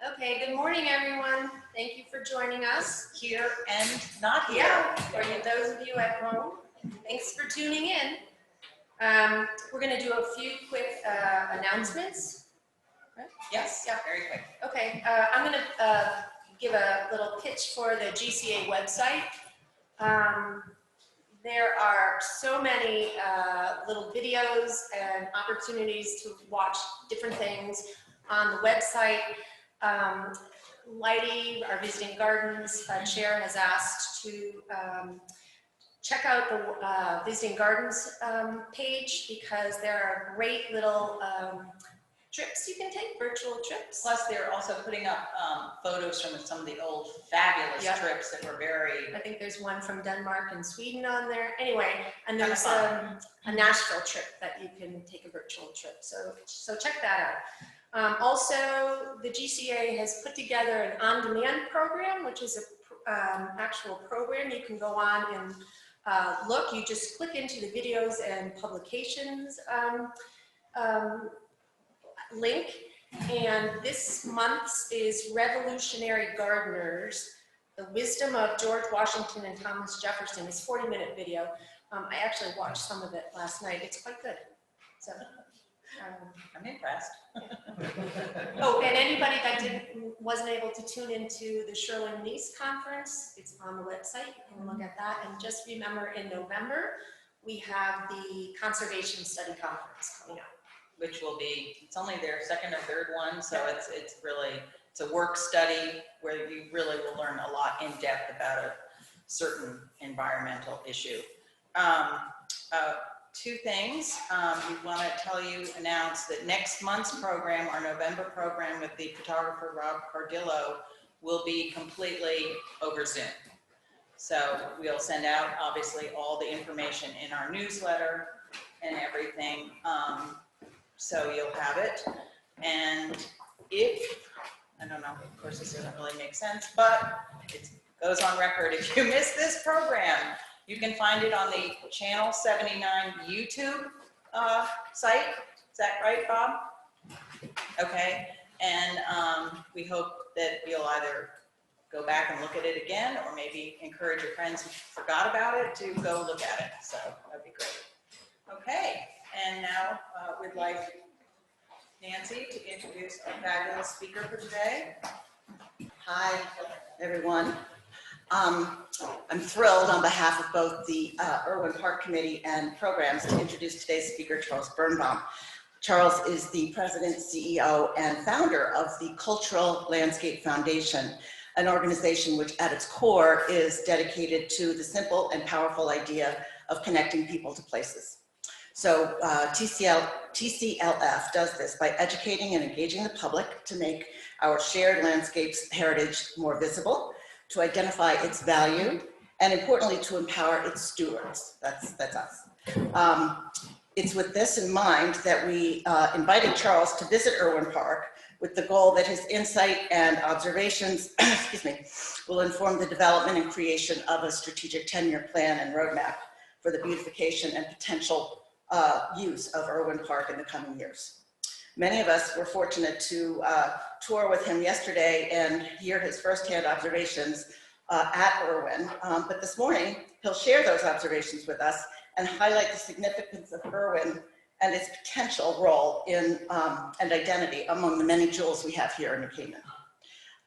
Okay, good morning, everyone. Thank you for joining us. Here and not here. Yeah, for those of you at home, thanks for tuning in. We're going to do a few quick announcements. Yes, Yeah. very quick. Okay, I'm going to give a little pitch for the GCA website. There are so many little videos and opportunities to watch different things on the website. Lighty, our Visiting Gardens chair, has asked to check out the Visiting Gardens page because there are great little trips you can take, virtual trips. Plus, they're also putting up photos from some of the old fabulous trips that were very... I think there's one from Denmark and Sweden on there. Anyway, and there's a Nashville trip that you can take a virtual trip. So check that out. Also, the GCA has put together an on-demand program, which is an actual program you can go on and look. You just click into the videos and publications link, and this month's is Revolutionary Gardeners, the Wisdom of George Washington and Thomas Jefferson. It's a 40-minute video. I actually watched some of it last night. It's quite good. So. I'm impressed. Oh, and anybody that wasn't able to tune into the Sherwin-Nice conference, it's on the website. You can look at that. And just remember, in November, we have the Conservation Study Conference coming up. Which will be, it's only their second or third one, so it's a work study where you really will learn a lot in depth about a certain environmental issue. Two things. We want to announce that next month's program, our November program with the photographer Rob Cardillo, will be completely over Zoom. So we'll send out, obviously, all the information in our newsletter and everything. So you'll have it. And if, I don't know, of course this doesn't really make sense, but it goes on record. If you miss this program, you can find it on the Channel 79 YouTube site. Is that right, Bob? Okay. And we hope that you'll either go back and look at it again, or maybe encourage your friends who forgot about it to go look at it. So that'd be great. Okay. And now we'd like Nancy to introduce our fabulous speaker for today. Hi, everyone. I'm thrilled on behalf of both the Irwin Park Committee and programs to introduce today's speaker, Charles Birnbaum. Charles is the president, CEO, and founder of the Cultural Landscape Foundation, an organization which at its core is dedicated to the simple and powerful idea of connecting people to places. So TCLF does this by educating and engaging the public to make our shared landscapes heritage more visible, to identify its value, and importantly, to empower its stewards. That's us. It's with this in mind that we invited Charles to visit Irwin Park with the goal that his insight and observations will inform the development and creation of a strategic 10-year plan and roadmap for the beautification and potential use of Irwin Park in the coming years. Many of us were fortunate to tour with him yesterday and hear his firsthand observations at Irwin. But this morning, he'll share those observations with us and highlight the significance of Irwin and its potential role in and identity among the many jewels we have here in New Canaan.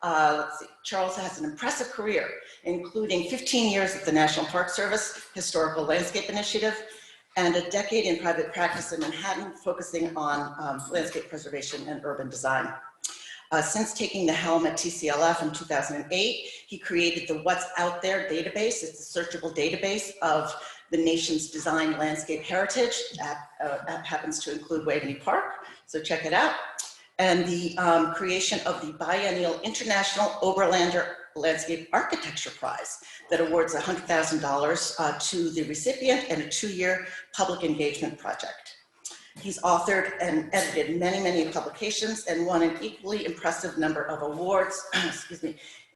Let's see, Charles has an impressive career, including 15 years at the National Park Service Historical Landscape Initiative, and a decade in private practice in Manhattan, focusing on landscape preservation and urban design. Since taking the helm at TCLF in 2008, he created the What's Out There database. It's a searchable database of the nation's design landscape heritage. That happens to include Waveny Park, so check it out. And the creation of the biennial International Oberlander Landscape Architecture Prize that awards $100,000 to the recipient and a 2-year public engagement project. He's authored and edited many, many publications and won an equally impressive number of awards,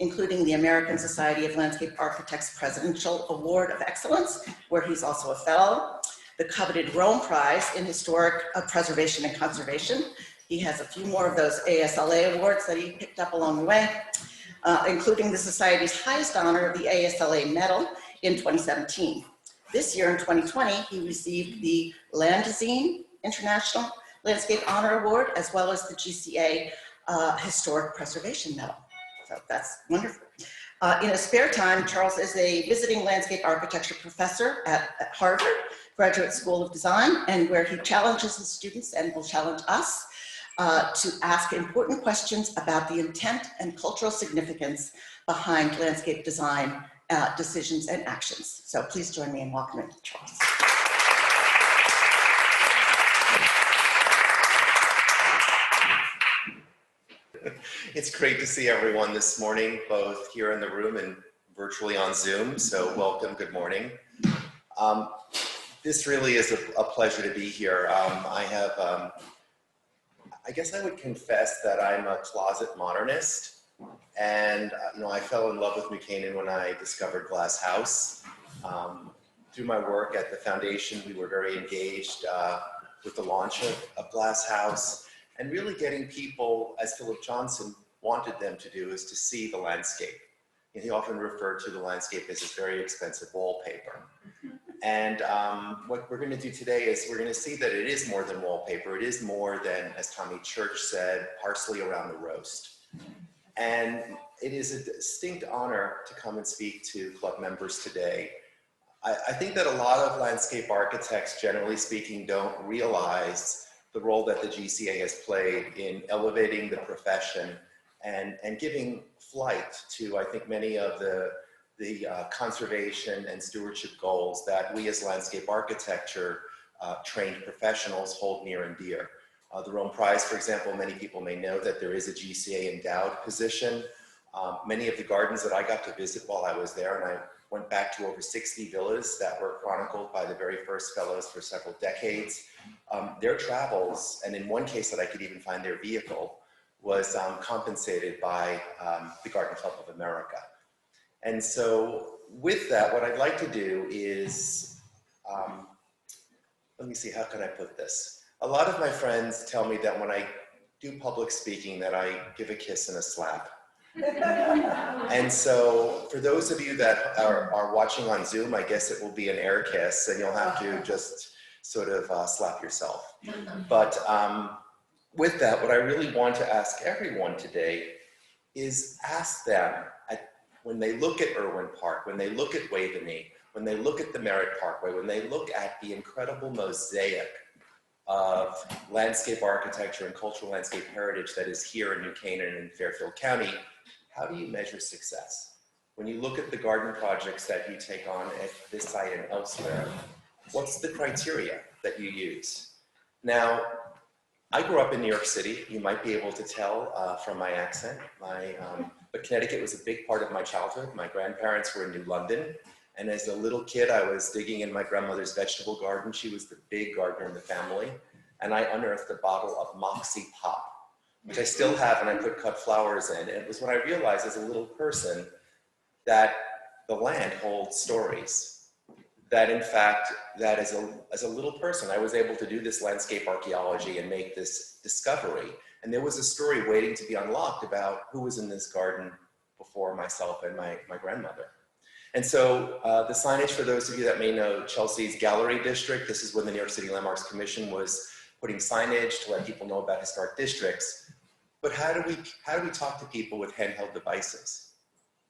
including the American Society of Landscape Architects Presidential Award of Excellence, where he's also a fellow, the coveted Rome Prize in Historic Preservation and Conservation, He has a few more of those ASLA awards that he picked up along the way, including the Society's highest honor, the ASLA Medal in 2017. This year in 2020, he received the Landazine International Landscape Honor Award, as well as the GCA Historic Preservation Medal. So that's wonderful. In his spare time, Charles is a visiting landscape architecture professor at Harvard Graduate School of Design, and where he challenges his students and will challenge us to ask important questions about the intent and cultural significance behind landscape design decisions and actions. So please join me in welcoming Charles. It's great to see everyone this morning, both here in the room and virtually on Zoom. So welcome, good morning. This really is a pleasure to be here. I guess I would confess that I'm a closet modernist. And I fell in love with New Canaan when I discovered Glass House. Through my work at the foundation, we were very engaged with the launch of Glass House. And really getting people, as Philip Johnson wanted them to do, is to see the landscape. And he often referred to the landscape as this very expensive wallpaper. And what we're going to do today is we're going to see that it is more than wallpaper. It is more than, as Tommy Church said, parsley around the roast. And it is a distinct honor to come and speak to club members today. I think that a lot of landscape architects, generally speaking, don't realize the role that the GCA has played in elevating the profession and giving flight to, I think, many of the conservation and stewardship goals that we as landscape architecture trained professionals hold near and dear. The Rome Prize, for example, many people may know that there is a GCA endowed position. Many of the gardens that I got to visit while I was there, and I went back to over 60 villas that were chronicled by the very first fellows for several decades. Their travels, and in one case that I could even find their vehicle, was compensated by the Garden Club of America. And so with that, what I'd like to do is, let me see, how can I put this? A lot of my friends tell me that when I do public speaking that I give a kiss and a slap. And so for those of you that are watching on Zoom, I guess it will be an air kiss and you'll have to just sort of slap yourself. But with that, what I really want to ask everyone today is ask them, when they look at Irwin Park, when they look at Waveny, when they look at the Merritt Parkway, when they look at the incredible mosaic of landscape architecture and cultural landscape heritage that is here in New Canaan and Fairfield County, how do you measure success? When you look at the garden projects that you take on at this site and elsewhere, what's the criteria that you use? Now, I grew up in New York City. You might be able to tell from my accent. But Connecticut was a big part of my childhood. My grandparents were in New London. And as a little kid, I was digging in my grandmother's vegetable garden. She was the big gardener in the family. And I unearthed a bottle of Moxie Pop, which I still have, and I put cut flowers in. And it was when I realized as a little person that the land holds stories. That in fact, that as a little person, I was able to do this landscape archaeology and make this discovery. And there was a story waiting to be unlocked about who was in this garden before myself and my grandmother. And so the signage, for those of you that may know Chelsea's Gallery District, this is when the New York City Landmarks Commission was putting signage to let people know about historic districts. But how do we talk to people with handheld devices?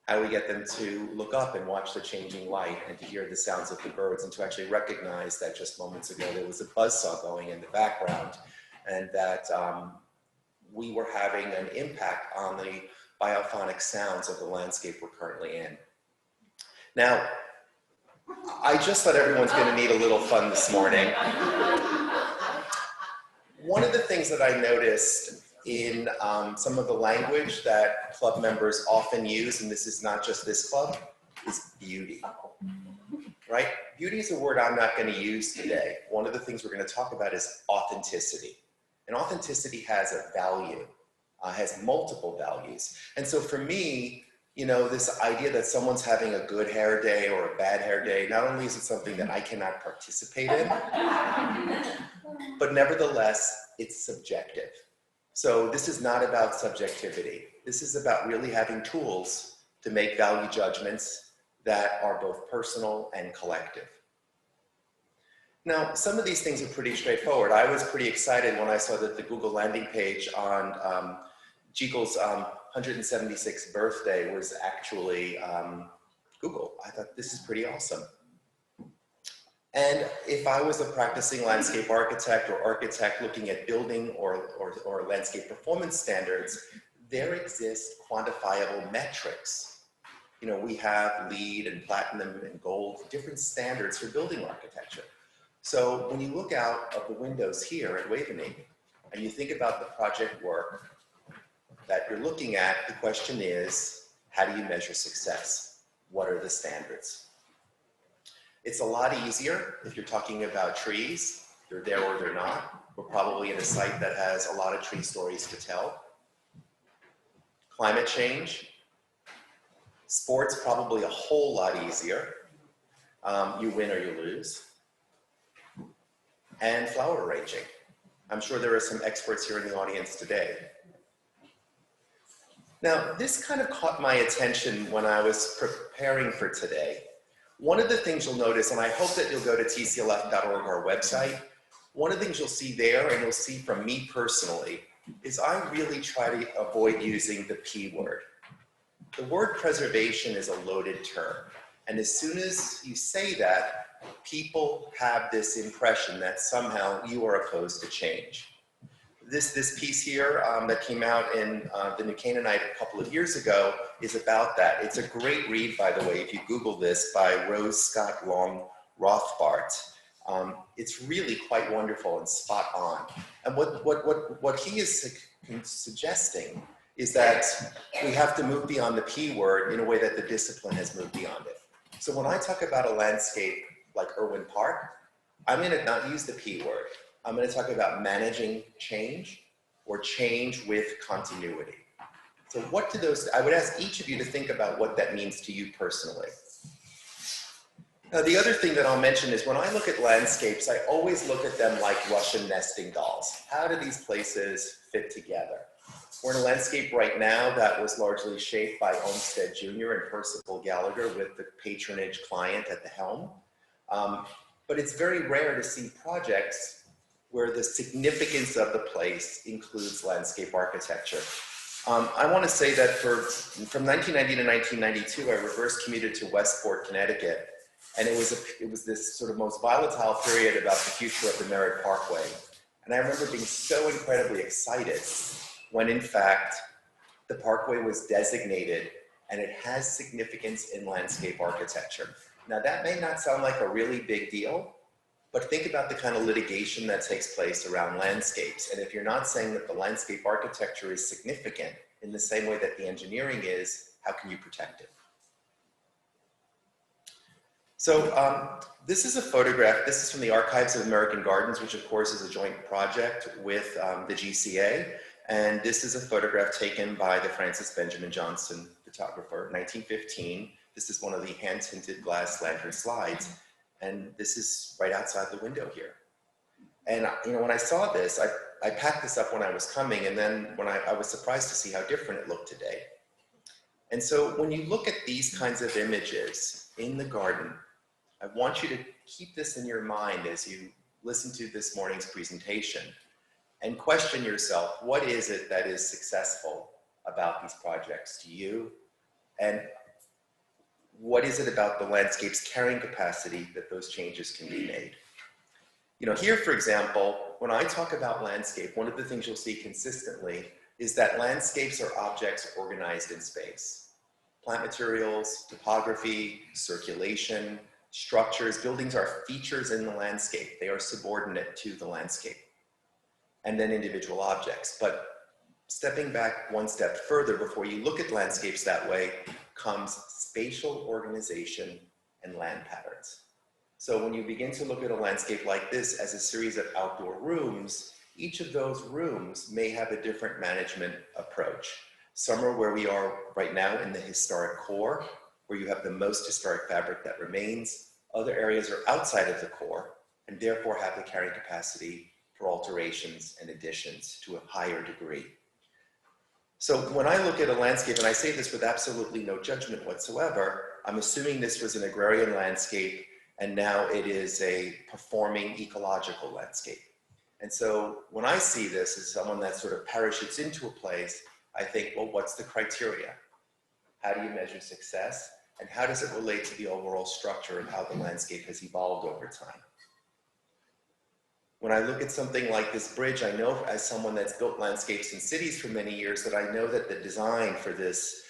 How do we get them to look up and watch the changing light and to hear the sounds of the birds and to actually recognize that just moments ago there was a buzzsaw going in the background and that we were having an impact on the biophonic sounds of the landscape we're currently in. Now, I just thought everyone's going to need a little fun this morning. One of the things that I noticed in some of the language that club members often use, and this is not just this club, is beauty, right? Beauty is a word I'm not going to use today. One of the things we're going to talk about is authenticity. And authenticity has a value, has multiple values. And so for me, you know, this idea that someone's having a good hair day or a bad hair day, not only is it something that I cannot participate in, but nevertheless, it's subjective. So this is not about subjectivity. This is about really having tools to make value judgments that are both personal and collective. Now, some of these things are pretty straightforward. I was pretty excited when I saw that the Google landing page on Jekyll's 176th birthday was actually Google. I thought this is pretty awesome. And if I was a practicing landscape architect or architect looking at building or landscape performance standards, there exist quantifiable metrics. You know, we have LEED and platinum and gold, different standards for building architecture. So when you look out of the windows here at Waveny and you think about the project work that you're looking at, the question is, how do you measure success? What are the standards? It's a lot easier if you're talking about trees. They're there or they're not. We're probably in a site that has a lot of tree stories to tell. Climate change. Sports, probably a whole lot easier. You win or you lose. And flower arranging. I'm sure there are some experts here in the audience today. Now, this kind of caught my attention when I was preparing for today. One of the things you'll notice, and I hope that you'll go to tclf.org, our website, one of the things you'll see there, and you'll see from me personally, is I really try to avoid using the P word. The word preservation is a loaded term. And as soon as you say that, people have this impression that somehow you are opposed to change. This piece here that came out in the New Canaanite a couple of years ago is about that. It's a great read, by the way, if you Google this, by Rose Scott Long Rothbart. It's really quite wonderful and spot on. And what he is suggesting is that we have to move beyond the P word in a way that the discipline has moved beyond it. So when I talk about a landscape like Irwin Park, I'm going to not use the P word. I'm going to talk about managing change or change with continuity. So what do those, I would ask each of you to think about what that means to you personally. Now, the other thing that I'll mention is when I look at landscapes, I always look at them like Russian nesting dolls. How do these places fit together? We're in a landscape right now that was largely shaped by Olmsted Jr. and Percival Gallagher with the patronage client at the helm. But it's very rare to see projects where the significance of the place includes landscape architecture. I want to say that from 1990 to 1992, I reverse commuted to Westport, Connecticut, and it was this sort of most volatile period about the future of the Merritt Parkway. And I remember being so incredibly excited when, in fact, the Parkway was designated and it has significance in landscape architecture. Now, that may not sound like a really big deal, but think about the kind of litigation that takes place around landscapes. And if you're not saying that the landscape architecture is significant in the same way that the engineering is, how can you protect it? So this is a photograph. This is from the Archives of American Gardens, which of course is a joint project with the GCA. And this is a photograph taken by the Francis Benjamin Johnson photographer, 1915. This is one of the hand-tinted glass lantern slides. And this is right outside the window here. And you know, when I saw this, I packed this up when I was coming, and then when I was surprised to see how different it looked today. And so when you look at these kinds of images in the garden, I want you to keep this in your mind as you listen to this morning's presentation and question yourself, what is it that is successful about these projects to you? And what is it about the landscape's carrying capacity that those changes can be made? You know, here, for example, when I talk about landscape, one of the things you'll see consistently is that landscapes are objects organized in space. Plant materials, topography, circulation, structures, buildings are features in the landscape. They are subordinate to the landscape. And then individual objects. But stepping back one step further before you look at landscapes that way comes spatial organization and land patterns. So when you begin to look at a landscape like this as a series of outdoor rooms, each of those rooms may have a different management approach. Some are where we are right now in the historic core, where you have the most historic fabric that remains. Other areas are outside of the core and therefore have the carrying capacity for alterations and additions to a higher degree. So when I look at a landscape, and I say this with absolutely no judgment whatsoever, I'm assuming this was an agrarian landscape and now it is a performing ecological landscape. And so when I see this as someone that sort of parachutes into a place, I think, well, what's the criteria? How do you measure success? And how does it relate to the overall structure of how the landscape has evolved over time? When I look at something like this bridge, I know as someone that's built landscapes in cities for many years that I know that the design for this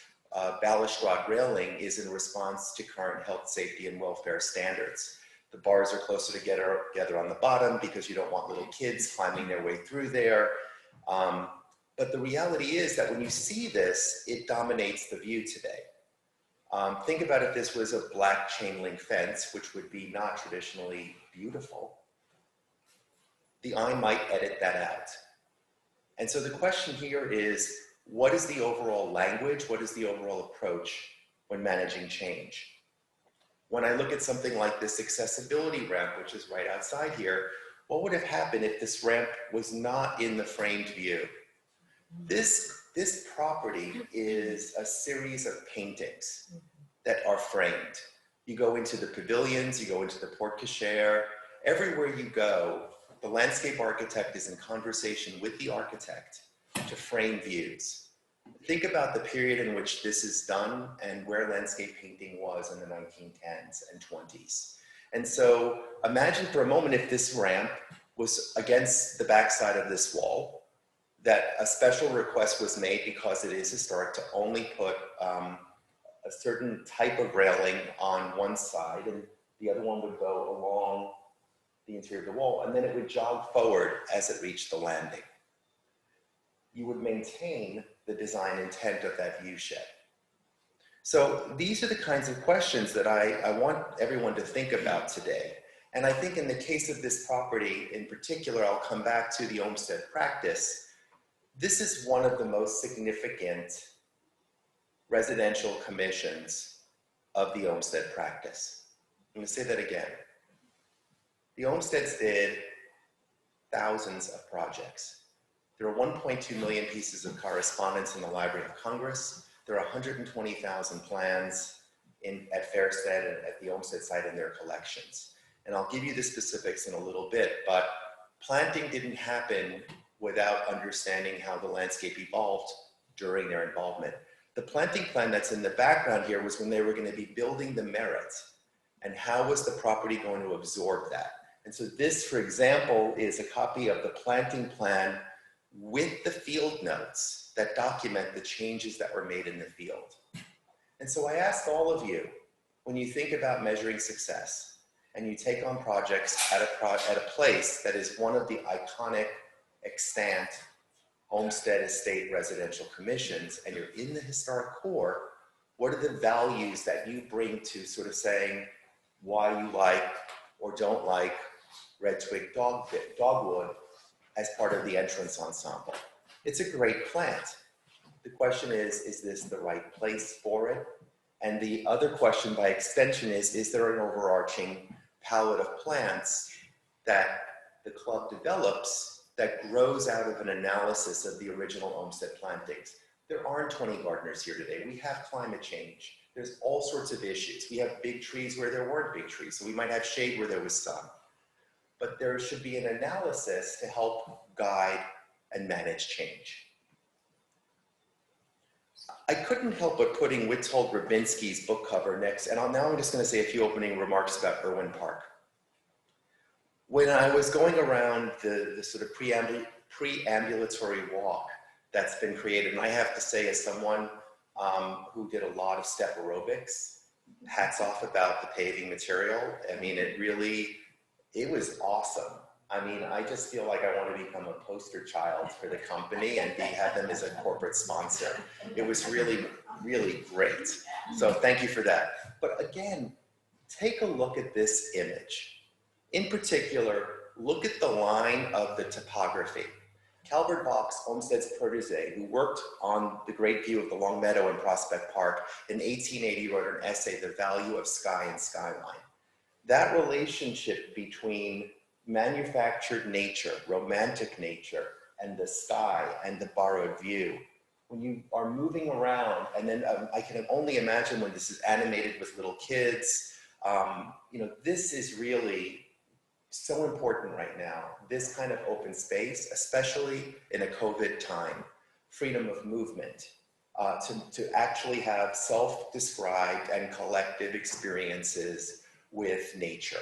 balustrade railing is in response to current health, safety, and welfare standards. The bars are closer together on the bottom because you don't want little kids climbing their way through there. But the reality is that when you see this, it dominates the view today. Think about if this was a black chain link fence, which would be not traditionally beautiful. The eye might edit that out. And so the question here is, what is the overall language? What is the overall approach when managing change? When I look at something like this accessibility ramp, which is right outside here, what would have happened if this ramp was not in the framed view? This property is a series of paintings that are framed. You go into the pavilions, you go into the porte cochere, everywhere you go, the landscape architect is in conversation with the architect to frame views. Think about the period in which this is done and where landscape painting was in the 1910s and 20s. And so imagine for a moment if this ramp was against the backside of this wall, that a special request was made because it is historic to only put a certain type of railing on one side and the other one would go along the interior of the wall and then it would jog forward as it reached the landing. You would maintain the design intent of that view shed. So these are the kinds of questions that I want everyone to think about today. And I think in the case of this property in particular, I'll come back to the Olmsted practice. This is one of the most significant residential commissions of the Olmsted practice. I'm going to say that again. The Olmsteds did thousands of projects. There are 1.2 million pieces of correspondence in the Library of Congress. There are 120,000 plans at Fairstead and at the Olmsted site in their collections. And I'll give you the specifics in a little bit, but planting didn't happen without understanding how the landscape evolved during their involvement. The planting plan that's in the background here was when they were going to be building the merit, and how was the property going to absorb that? And so this, for example, is a copy of the planting plan with the field notes that document the changes that were made in the field. And so I ask all of you, when you think about measuring success, and you take on projects at a place that is one of the iconic extant Olmsted Estate residential commissions, and you're in the historic core, what are the values that you bring to sort of saying why you like or don't like red twig dogwood as part of the entrance ensemble? It's a great plant. The question is this the right place for it? And the other question by extension is there an overarching palette of plants that the club develops that grows out of an analysis of the original Olmsted plantings? There aren't 20 gardeners here today. We have climate change. There's all sorts of issues. We have big trees where there weren't big trees. So we might have shade where there was sun. But there should be an analysis to help guide and manage change. I couldn't help but putting Witold Rybinski's book cover next, and now I'm just going to say a few opening remarks about Irwin Park. When I was going around the sort of preambulatory walk that's been created, and I have to say as someone who did a lot of step aerobics, hats off about the paving material. I mean, it was awesome. I mean, I just feel like I want to become a poster child for the company and have them as a corporate sponsor. It was really, really great. So thank you for that. But again, take a look at this image. In particular, look at the line of the topography. Calvert Vaux, Olmsted's protege, who worked on the great view of the Long Meadow in Prospect Park, in 1880 wrote an essay, The Value of Sky and Skyline. That relationship between manufactured nature, romantic nature, and the sky and the borrowed view. When you are moving around, and then I can only imagine when this is animated with little kids, this is really so important right now, this kind of open space, especially in a COVID time, freedom of movement, to actually have self-described and collective experiences with nature.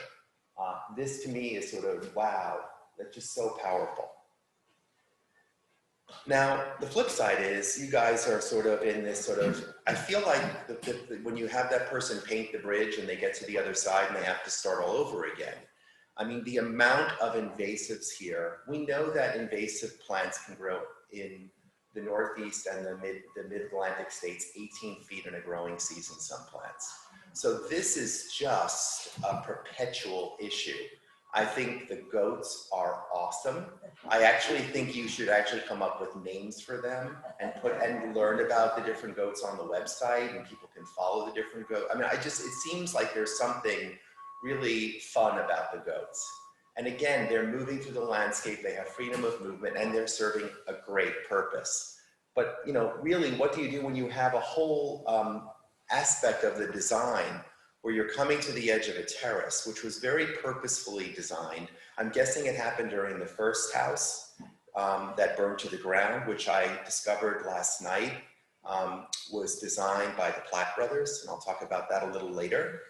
This to me is sort of, wow, that's just so powerful. Now, the flip side is you guys are sort of in this sort of, I feel like when you have that person paint the bridge and they get to the other side and they have to start all over again. I mean, the amount of invasives here, we know that invasive plants can grow in the Northeast and the mid-Atlantic states 18 feet in a growing season, some plants. So this is just a perpetual issue. I think the goats are awesome. I actually think you should actually come up with names for them and learn about the different goats on the website, and people can follow the different goats. I mean, it seems like there's something really fun about the goats. And again, they're moving through the landscape, they have freedom of movement, and they're serving a great purpose. But really, what do you do when you have a whole aspect of the design where you're coming to the edge of a terrace, which was very purposefully designed? I'm guessing it happened during the first house that burned to the ground, which I discovered last night was designed by the Platt brothers, and I'll talk about that a little later.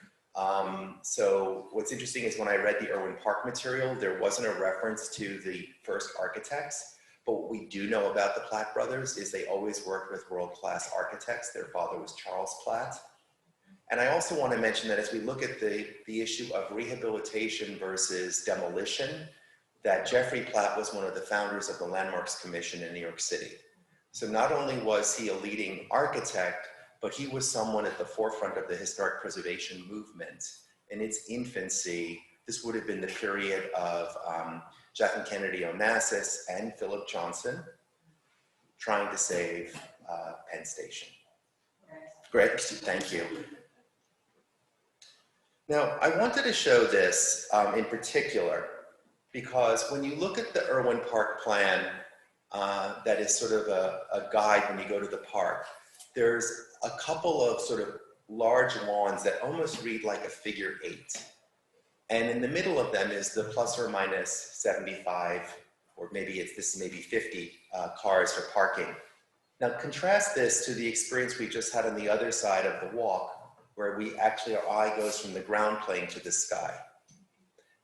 So what's interesting is when I read the Irwin Park material, there wasn't a reference to the first architects, but what we do know about the Platt brothers is they always worked with world-class architects. Their father was Charles Platt. And I also want to mention that as we look at the issue of rehabilitation versus demolition, that Jeffrey Platt was one of the founders of the Landmarks Commission in New York City. So not only was he a leading architect, but he was someone at the forefront of the historic preservation movement. In its infancy, this would have been the period of Jacqueline Kennedy Onassis and Philip Johnson trying to save Penn Station. Great, thank you. Now, I wanted to show this in particular because when you look at the Irwin Park plan, that is sort of a guide when you go to the park, there's a couple of sort of large lawns that almost read like a figure 8. And in the middle of them is the plus or minus 75, or maybe this may be 50 cars for parking. Now contrast this to the experience we just had on the other side of the walk, where our eye goes from the ground plane to the sky.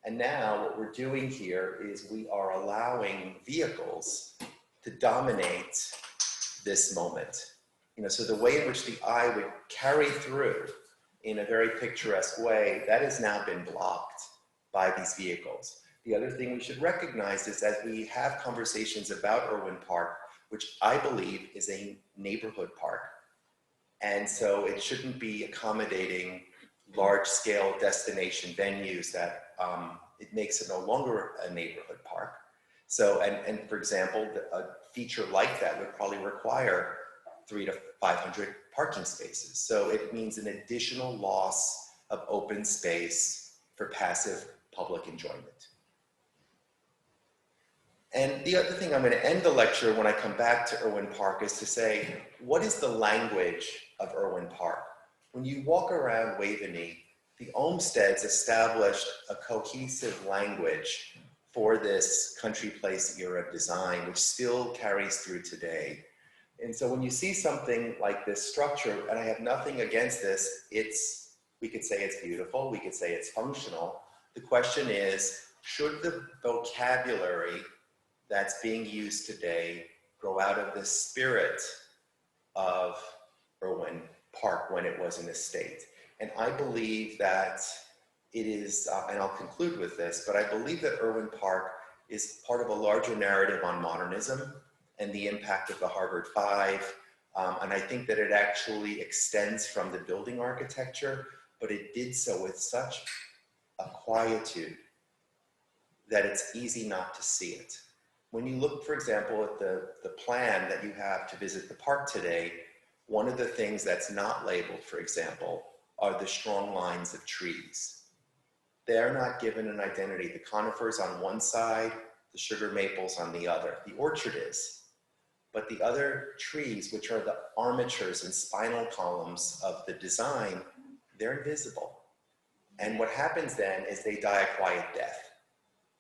And now what we're doing here is we are allowing vehicles to dominate this moment. So the way in which the eye would carry through in a very picturesque way, that has now been blocked by these vehicles. The other thing we should recognize is as we have conversations about Irwin Park, which I believe is a neighborhood park, and so it shouldn't be accommodating large-scale destination venues that it makes it no longer a neighborhood park. So, and for example, a feature like that would probably require 300 to 500 parking spaces. So it means an additional loss of open space for passive public enjoyment. And the other thing I'm going to end the lecture when I come back to Irwin Park is to say, what is the language of Irwin Park? When you walk around Waveny, the Olmsteds established a cohesive language for this country place era design, which still carries through today. And so when you see something like this structure, and I have nothing against this, we could say it's beautiful, we could say it's functional. The question is, should the vocabulary that's being used today grow out of the spirit of Irwin Park when it was an estate? And I believe that it is, and I'll conclude with this, but I believe that Irwin Park is part of a larger narrative on modernism and the impact of the Harvard Five. And I think that it actually extends from the building architecture, but it did so with such a quietude that it's easy not to see it. When you look, for example, at the plan that you have to visit the park today, one of the things that's not labeled, for example, are the strong lines of trees. they're not given an identity. The conifers on one side, the sugar maples on the other. The orchard is. But the other trees, which are the armatures and spinal columns of the design, they're invisible. And what happens then is they die a quiet death.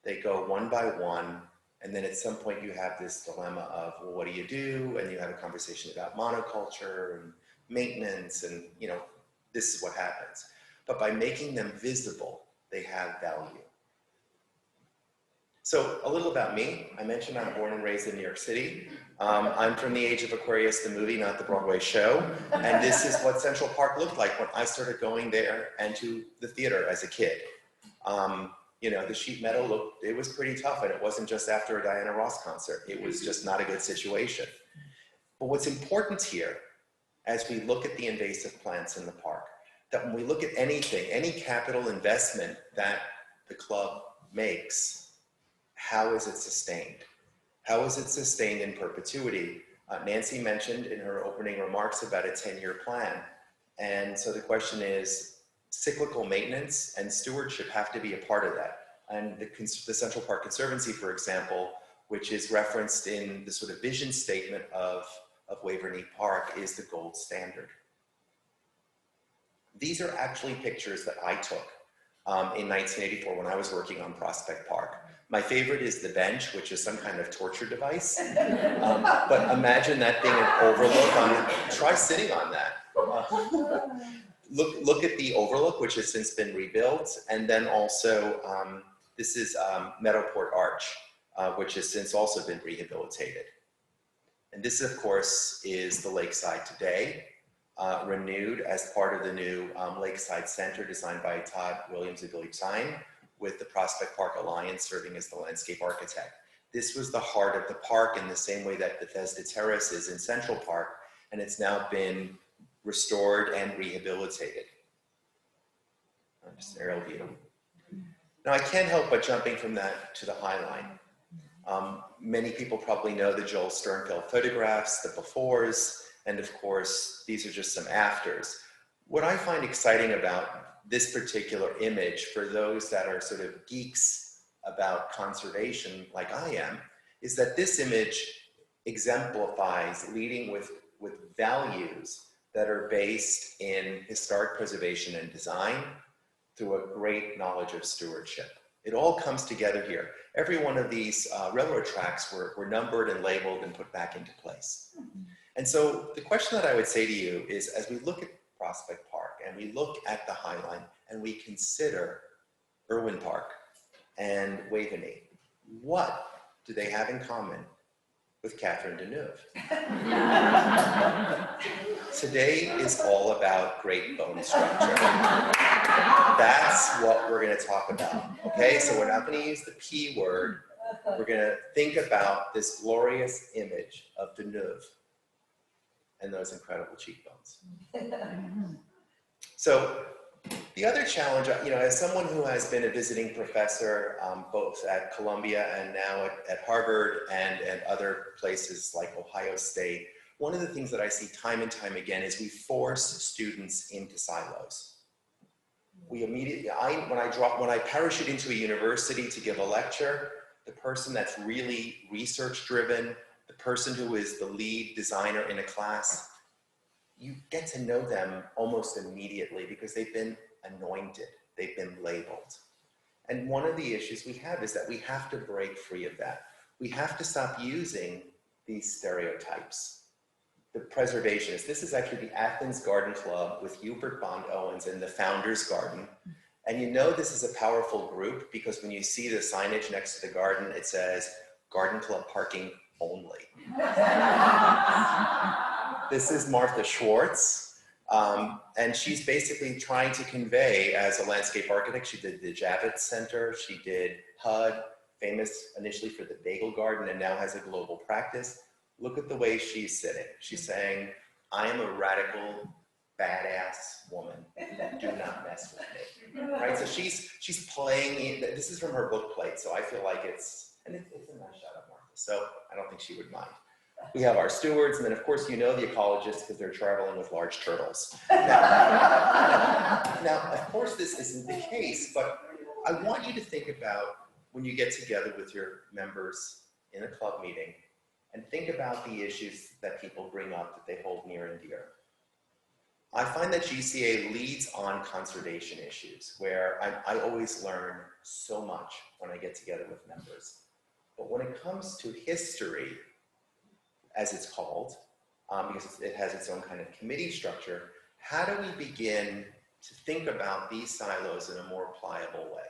They go one by one, and then at some point you have this dilemma of, well, what do you do? And you have a conversation about monoculture and maintenance, and this is what happens. But by making them visible, they have value. So a little about me. I mentioned I'm born and raised in New York City. I'm from the age of Aquarius, the movie, not the Broadway show. And this is what Central Park looked like when I started going there and to the theater as a kid. The sheet metal looked, it was pretty tough, and it wasn't just after a Diana Ross concert. It was just not a good situation. But what's important here, as we look at the invasive plants in the park, that when we look at anything, any capital investment that the club makes, how is it sustained? How is it sustained in perpetuity? Nancy mentioned in her opening remarks about a 10-year plan. And so the question is, cyclical maintenance and stewardship have to be a part of that. And the Central Park Conservancy, for example, which is referenced in the sort of vision statement of Waveny Park, is the gold standard. These are actually pictures that I took in 1984 when I was working on Prospect Park. My favorite is the bench, which is some kind of torture device. But imagine that being an overlook on, try sitting on that. Look at the overlook, which has since been rebuilt. And then also, this is Meadowport Arch, which has since also been rehabilitated. And this, of course, is the Lakeside today, renewed as part of the new Lakeside Center designed by Todd Williams and Billy Tyne, with the Prospect Park Alliance serving as the landscape architect. This was the heart of the park in the same way that Bethesda Terrace is in Central Park, and it's now been restored and rehabilitated. Just aerial view. Now I can't help but jumping from that to the High Line. Many people probably know the Joel Sternfeld photographs, the befores, and of course, these are just some afters. What I find exciting about this particular image, for those that are sort of geeks about conservation like I am, is that this image exemplifies leading with values that are based in historic preservation and design through a great knowledge of stewardship. It all comes together here. Every one of these railroad tracks were numbered and labeled and put back into place. And so the question that I would say to you is, as we look at Prospect Park and we look at the High Line and we consider Irwin Park and Waveny, what do they have in common with Catherine Deneuve? Today is all about great bone structure. That's what we're going to talk about, okay? So we're not going to use the P word. We're going to think about this glorious image of Deneuve and those incredible cheekbones. So the other challenge, as someone who has been a visiting professor both at Columbia and now at Harvard and other places like Ohio State, one of the things that I see time and time again is we force students into silos. We immediately, when I parachute into a university to give a lecture, the person that's really research driven, the person who is the lead designer in a class, you get to know them almost immediately because they've been anointed, they've been labeled. And one of the issues we have is that we have to break free of that. We have to stop using these stereotypes. The preservationists, this is actually the Athens Garden Club with Hubert Bond Owens and the Founders Garden. And you know this is a powerful group because when you see the signage next to the garden, it says Garden Club parking only. This is Martha Schwartz, and she's basically trying to convey, as a landscape architect, she did the Javits Center, she did HUD, famous initially for the Bagel Garden, and now has a global practice. Look at the way she's sitting. She's saying, I am a radical, badass woman. Do not mess with me. Right? So she's playing, this is from her book plate, so I feel like it's a nice shot of Martha, so I don't think she would mind. We have our stewards, and then of course you know the ecologists because they're traveling with large turtles. Now, of course this isn't the case, but I want you to think about when you get together with your members in a club meeting and think about the issues that people bring up that they hold near and dear. I find that GCA leads on conservation issues where I always learn so much when I get together with members. But when it comes to history, as it's called, because it has its own kind of committee structure, how do we begin to think about these silos in a more pliable way?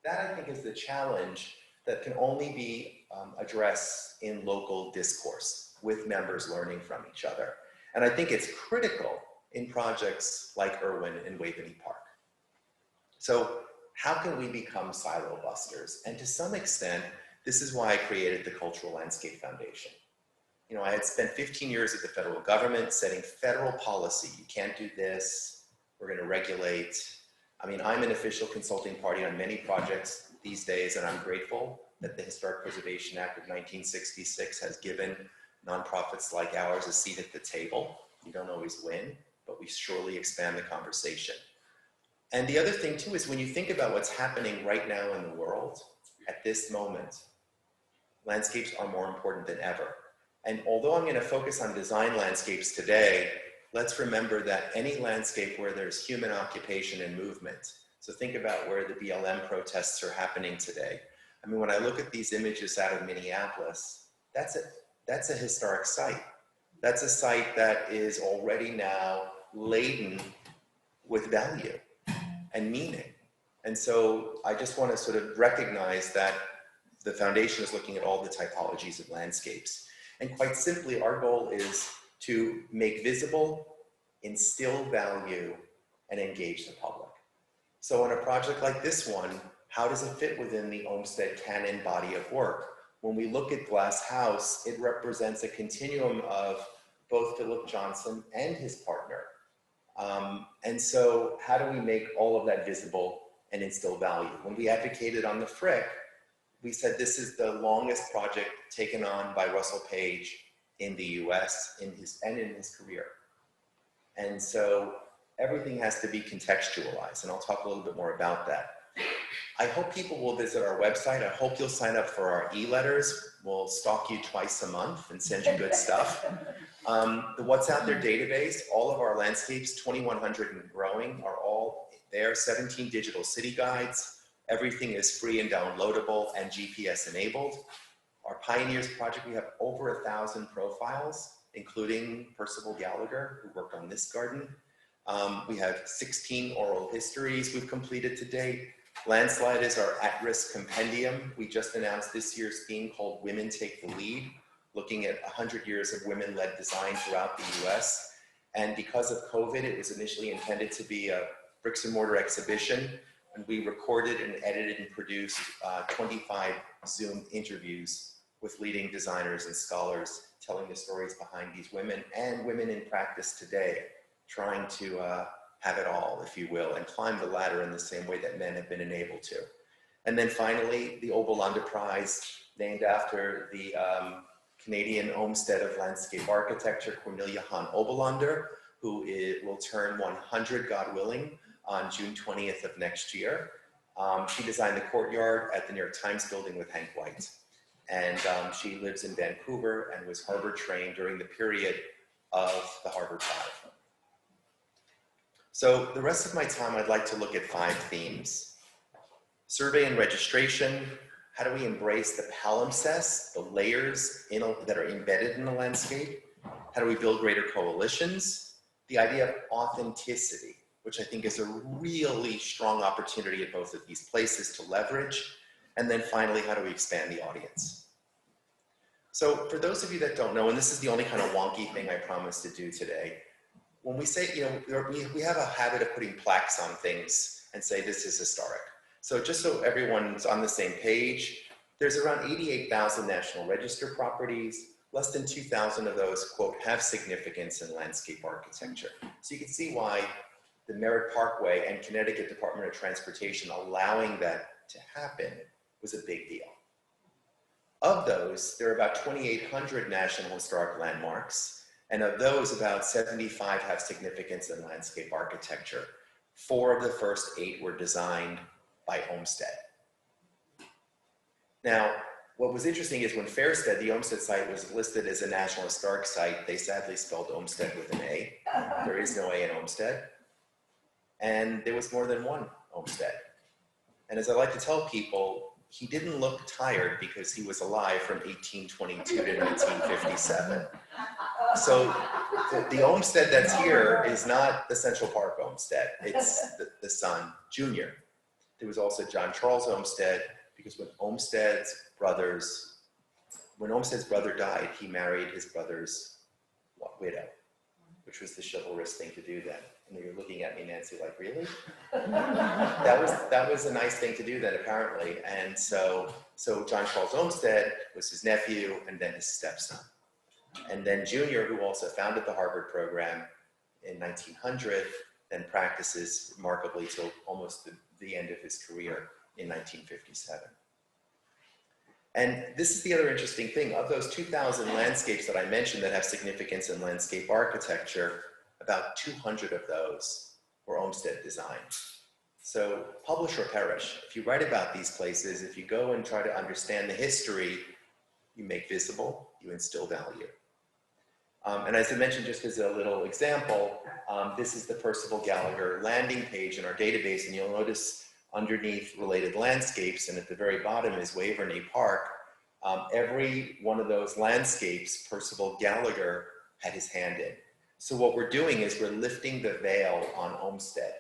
That, I think, is the challenge that can only be addressed in local discourse with members learning from each other. And I think it's critical in projects like Irwin and Waveny Park. So how can we become silo busters? And to some extent, this is why I created the Cultural Landscape Foundation. You know, I had spent 15 years at the federal government setting federal policy. You can't do this, we're gonna regulate. I mean, I'm an official consulting party on many projects these days, and I'm grateful that the Historic Preservation Act of 1966 has given nonprofits like ours a seat at the table. We don't always win, but we surely expand the conversation. And the other thing too is when you think about what's happening right now in the world, at this moment, landscapes are more important than ever. And although I'm going to focus on design landscapes today, let's remember that any landscape where there's human occupation and movement, so think about where the BLM protests are happening today. I mean, when I look at these images out of Minneapolis, that's a historic site. That's a site that is already now laden with value and meaning. And so I just want to sort of recognize that the foundation is looking at all the typologies of landscapes. And quite simply, our goal is to make visible, instill value, and engage the public. So in a project like this one, how does it fit within the Olmsted Canaan body of work? When we look at Glass House, it represents a continuum of both Philip Johnson and his partner. And so how do we make all of that visible and instill value? When we advocated on the Frick, we said this is the longest project taken on by Russell Page in the US in his career. And so everything has to be contextualized, and I'll talk a little bit more about that. I hope people will visit our website. I hope you'll sign up for our e-letters. We'll stalk you twice a month and send you good stuff. The What's Out There database, all of our landscapes, 2,100 and growing, are all there, 17 digital city guides. Everything is free and downloadable and GPS enabled. Our Pioneers project, we have over 1,000 profiles, including Percival Gallagher, who worked on this garden. We have 16 oral histories we've completed to date. Landslide is our at-risk compendium. We just announced this year's theme called Women Take the Lead, looking at 100 years of women-led design throughout the US. And because of COVID, it was initially intended to be a bricks and mortar exhibition. And we recorded and edited and produced 25 Zoom interviews with leading designers and scholars telling the stories behind these women and women in practice today, trying to have it all, if you will, and climb the ladder in the same way that men have been enabled to. And then finally, the Obelander Prize, named after the Canadian Olmsted of Landscape Architecture, Cornelia Hahn Obelander, who will turn 100, God willing, on June 20th of next year. She designed the courtyard at the New York Times building with Hank White. And she lives in Vancouver and was Harvard trained during the period of the Harvard Five. So the rest of my time, I'd like to look at 5 themes. Survey and registration. How do we embrace the palimpsest, the layers that are embedded in the landscape? How do we build greater coalitions? The idea of authenticity, which I think is a really strong opportunity at both of these places to leverage. And then finally, how do we expand the audience? So for those of you that don't know, and this is the only kind of wonky thing I promised to do today, when we say, you know, we have a habit of putting plaques on things and say this is historic. So just so everyone's on the same page, there's around 88,000 National Register properties. Less than 2,000 of those, quote, have significance in landscape architecture. So you can see why the Merritt Parkway and Connecticut Department of Transportation allowing that to happen was a big deal. Of those, there are about 2,800 National Historic Landmarks, and of those, about 75 have significance in landscape architecture. 4 of the first 8 were designed by Olmsted. Now, what was interesting is when Fairstead, the Olmsted site, was listed as a National Historic Site, they sadly spelled Olmsted with an A. There is no A in Olmsted. And there was more than one Olmsted. And as I like to tell people, he didn't look tired because he was alive from 1822 to 1957. So the Olmsted that's here is not the Central Park Olmsted, it's the son, Junior. There was also John Charles Olmsted, because when Olmsted's brother died, he married his brother's widow, which was the chivalrous thing to do then. And you're looking at me, Nancy, like, really? That was a nice thing to do then, apparently. And so John Charles Olmsted was his nephew and then his stepson. And then Junior, who also founded the Harvard program in 1900, then practices remarkably till almost the end of his career in 1957. And this is the other interesting thing. Of those 2,000 landscapes that I mentioned that have significance in landscape architecture, about 200 of those were Olmsted designed. So publish or perish. If you write about these places, if you go and try to understand the history, you make visible, you instill value. And as I mentioned, just as a little example, this is the Percival Gallagher landing page in our database, and you'll notice underneath related landscapes, and at the very bottom is Waveny Park. Every one of those landscapes, Percival Gallagher had his hand in. So what we're doing is we're lifting the veil on Olmsted,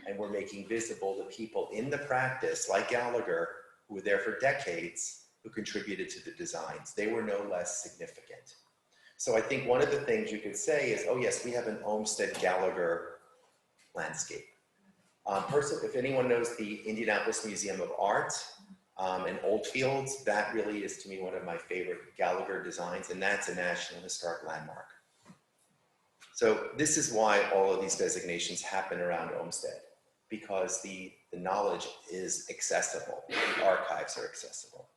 and we're making visible the people in the practice, like Gallagher, who were there for decades, who contributed to the designs. They were no less significant. So I think one of the things you could say is, oh yes, we have an Olmsted Gallagher landscape. If anyone knows the Indianapolis Museum of Art in Oldfields, that really is to me one of my favorite Gallagher designs, and that's a National Historic Landmark. So this is why all of these designations happen around Olmsted, because the knowledge is accessible, the archives are accessible.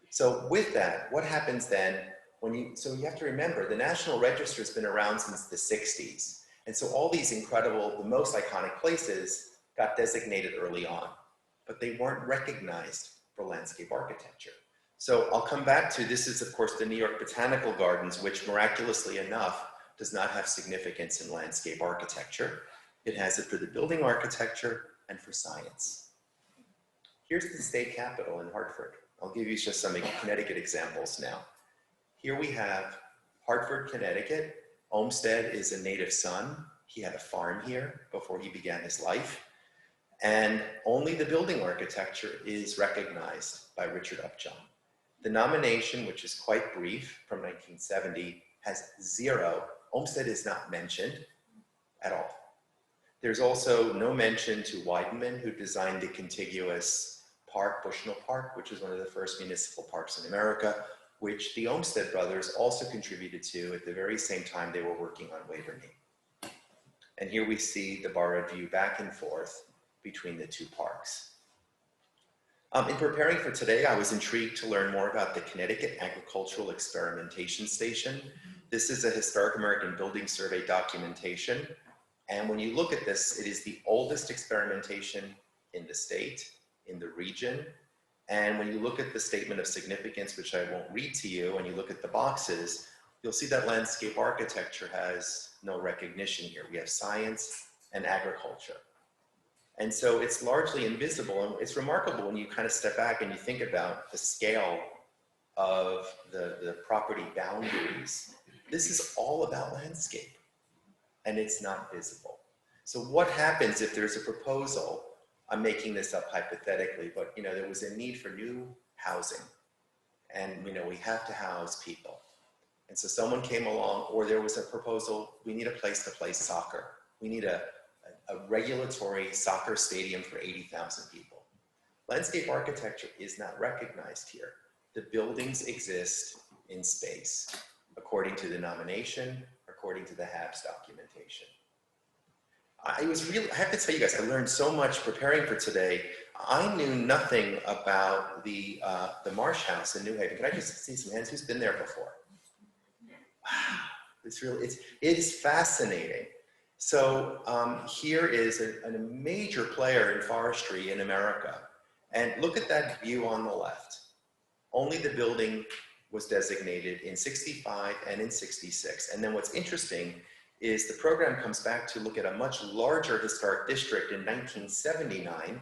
So with that, what happens then so you have to remember, the National Register has been around since the 60s. And so all these incredible, the most iconic places got designated early on, but they weren't recognized for landscape architecture. So I'll come back to, this is of course the New York Botanical Gardens, which miraculously enough does not have significance in landscape architecture. It has it for the building architecture and for science. Here's the state capitol in Hartford. I'll give you just some Connecticut examples now. Here we have Hartford, Connecticut. Olmsted is a native son. He had a farm here before he began his life. And only the building architecture is recognized by Richard Upjohn. The nomination, which is quite brief, from 1970, has 0. Olmsted is not mentioned at all. There's also no mention to Weideman, who designed the contiguous park, Bushnell Park, which is one of the first municipal parks in America, which the Olmsted brothers also contributed to at the very same time they were working on Waveny. And here we see the borrowed view back and forth between the two parks. In preparing for today, I was intrigued to learn more about the Connecticut Agricultural Experimentation Station. This is a Historic American Building Survey documentation. And when you look at this, it is the oldest experimentation in the state, in the region. And when you look at the statement of significance, which I won't read to you, and you look at the boxes, you'll see that landscape architecture has no recognition here. We have science and agriculture. And so it's largely invisible, and it's remarkable when you kind of step back and you think about the scale of the property boundaries. This is all about landscape, and it's not visible. So what happens if there's a proposal? I'm making this up hypothetically, but there was a need for new housing, and we have to house people. And so someone came along, or there was a proposal, we need a place to play soccer. We need a regulatory soccer stadium for 80,000 people. Landscape architecture is not recognized here. The buildings exist in space, according to the nomination, according to the Habs documentation. I have to tell you guys, I learned so much preparing for today. I knew nothing about the Marsh House in New Haven. Can I just see some hands? Who's been there before? Wow, it is fascinating. So here is a major player in forestry in America. And look at that view on the left. Only the building was designated in 65 and in 66. And then what's interesting is the program comes back to look at a much larger historic district in 1979,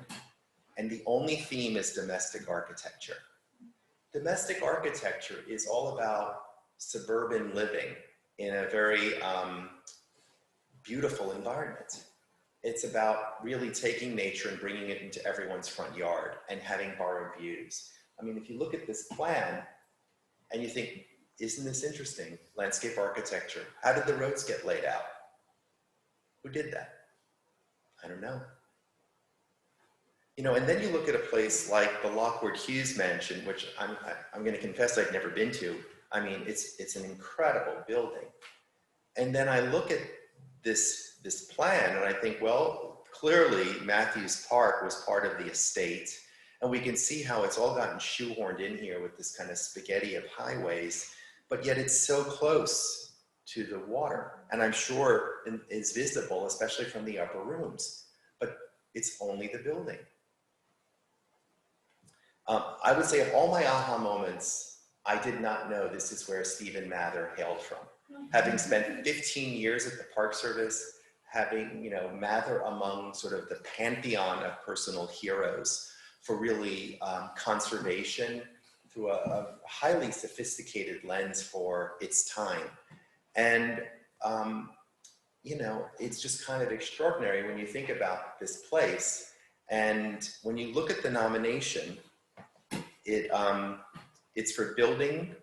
and the only theme is domestic architecture. Domestic architecture is all about suburban living in a very beautiful environment. It's about really taking nature and bringing it into everyone's front yard and having borrowed views. I mean, if you look at this plan and you think, isn't this interesting? Landscape architecture. How did the roads get laid out? Who did that? I don't know. You know, and then you look at a place like the Lockwood Hughes Mansion, which I'm going to confess I've never been to. I mean, it's an incredible building. And then I look at this plan and I think, well, clearly Matthews Park was part of the estate. And we can see how it's all gotten shoehorned in here with this kind of spaghetti of highways, but yet it's so close to the water. And I'm sure it's visible, especially from the upper rooms, but it's only the building. I would say of all my aha moments, I did not know this is where Stephen Mather hailed from. Having spent 15 years at the Park Service, having, you know, Mather among sort of the pantheon of personal heroes for really conservation through a highly sophisticated lens for its time. And, you know, it's just kind of extraordinary when you think about this place. And when you look at the nomination, it's for building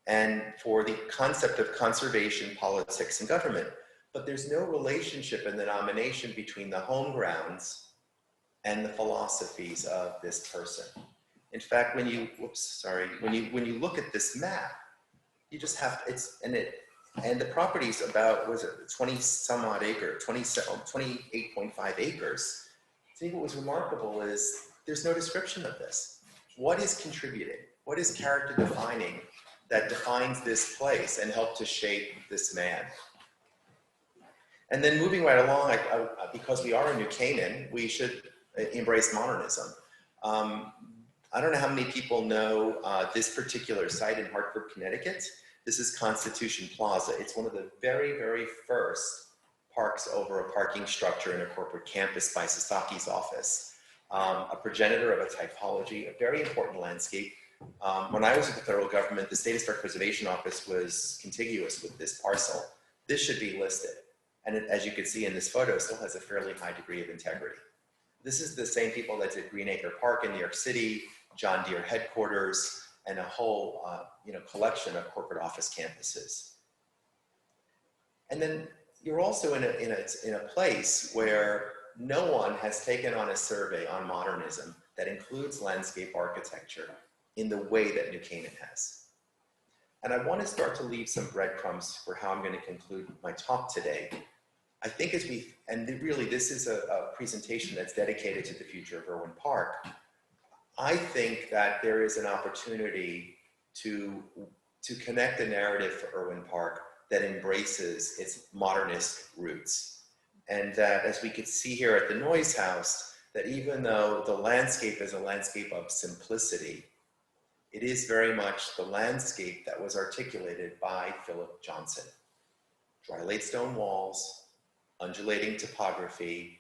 and for the concept of conservation, politics, and government. But there's no relationship in the nomination between the home grounds and the philosophies of this person. In fact, when you, when you look at this map, you just have, and the property's about, was it 20 some odd acre, 28.5 acres. I think what was remarkable is there's no description of this. What is contributing? What is character defining that defines this place and helped to shape this man? And then moving right along, because we are in New Canaan, we should embrace modernism. I don't know how many people know this particular site in Hartford, Connecticut. This is Constitution Plaza. It's one of the very, very first parks over a parking structure in a corporate campus by Sasaki's office. A progenitor of a typology, a very important landscape. When I was with the federal government, the State Historic Preservation Office was contiguous with this parcel. This should be listed. And as you can see in this photo, it still has a fairly high degree of integrity. This is the same people that did Greenacre Park in New York City, John Deere headquarters, and a whole collection of corporate office campuses. And then you're also in a place where no one has taken on a survey on modernism that includes landscape architecture in the way that New Canaan has. And I want to start to leave some breadcrumbs for how I'm going to conclude my talk today. I think really this is a presentation that's dedicated to the future of Irwin Park. I think that there is an opportunity to connect a narrative for Irwin Park that embraces its modernist roots. And that, as we could see here at the Noyes House, that even though the landscape is a landscape of simplicity, it is very much the landscape that was articulated by Philip Johnson. Dry laid stone walls, undulating topography,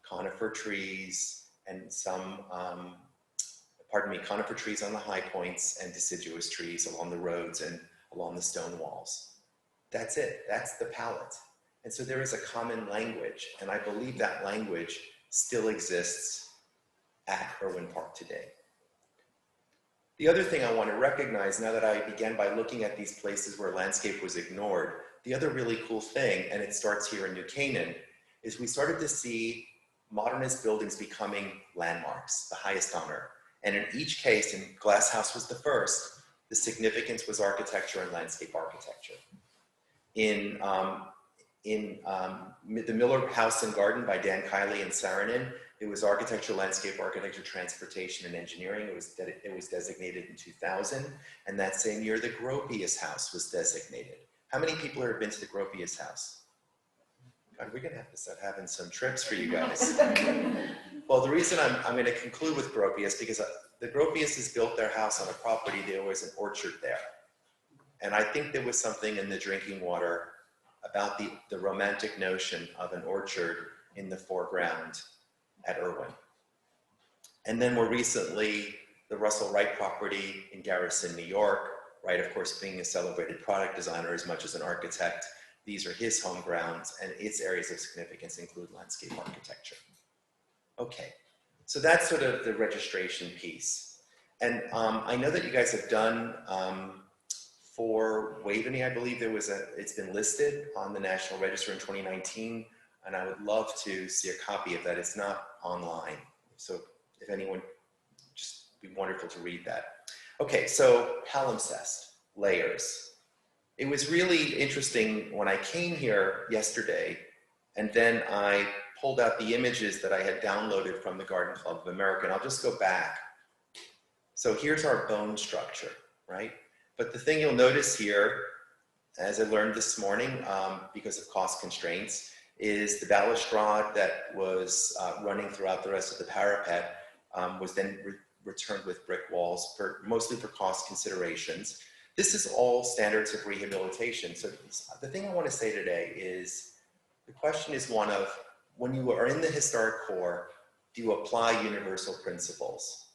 conifer trees, and some, conifer trees on the high points and deciduous trees along the roads and along the stone walls. That's it, that's the palette. And so there is a common language, and I believe that language still exists at Irwin Park today. The other thing I want to recognize, now that I began by looking at these places where landscape was ignored, the other really cool thing, and it starts here in New Canaan, is we started to see modernist buildings becoming landmarks, the highest honor. And in each case, and Glass House was the first, the significance was architecture and landscape architecture. In the Miller House and Garden by Dan Kiley and Saarinen, it was architecture, landscape architecture, transportation, and engineering. It was designated in 2000, and that same year, the Gropius House was designated. How many people have been to the Gropius House? God, we're gonna have to start having some trips for you guys. Well, the reason I'm going to conclude with Gropius because the Gropiuses built their house on a property, there was an orchard there. And I think there was something in the drinking water about the romantic notion of an orchard in the foreground at Irwin. And then more recently, the Russell Wright property in Garrison, New York. Wright, of course, being a celebrated product designer as much as an architect. These are his home grounds, and its areas of significance include landscape architecture. Okay, so that's sort of the registration piece. And I know that you guys have done, for Waveny, I believe it's been listed on the National Register in 2019, and I would love to see a copy of that. It's not online, so if anyone, just be wonderful to read that. Okay, so palimpsest, layers. It was really interesting when I came here yesterday, and then I pulled out the images that I had downloaded from the Garden Club of America, and I'll just go back. So here's our bone structure, right? But the thing you'll notice here, as I learned this morning, because of cost constraints, is the balustrade that was running throughout the rest of the parapet was then returned with brick walls, mostly for cost considerations. This is all standards of rehabilitation. So the thing I want to say today is, the question is one of, when you are in the historic core, do you apply universal principles?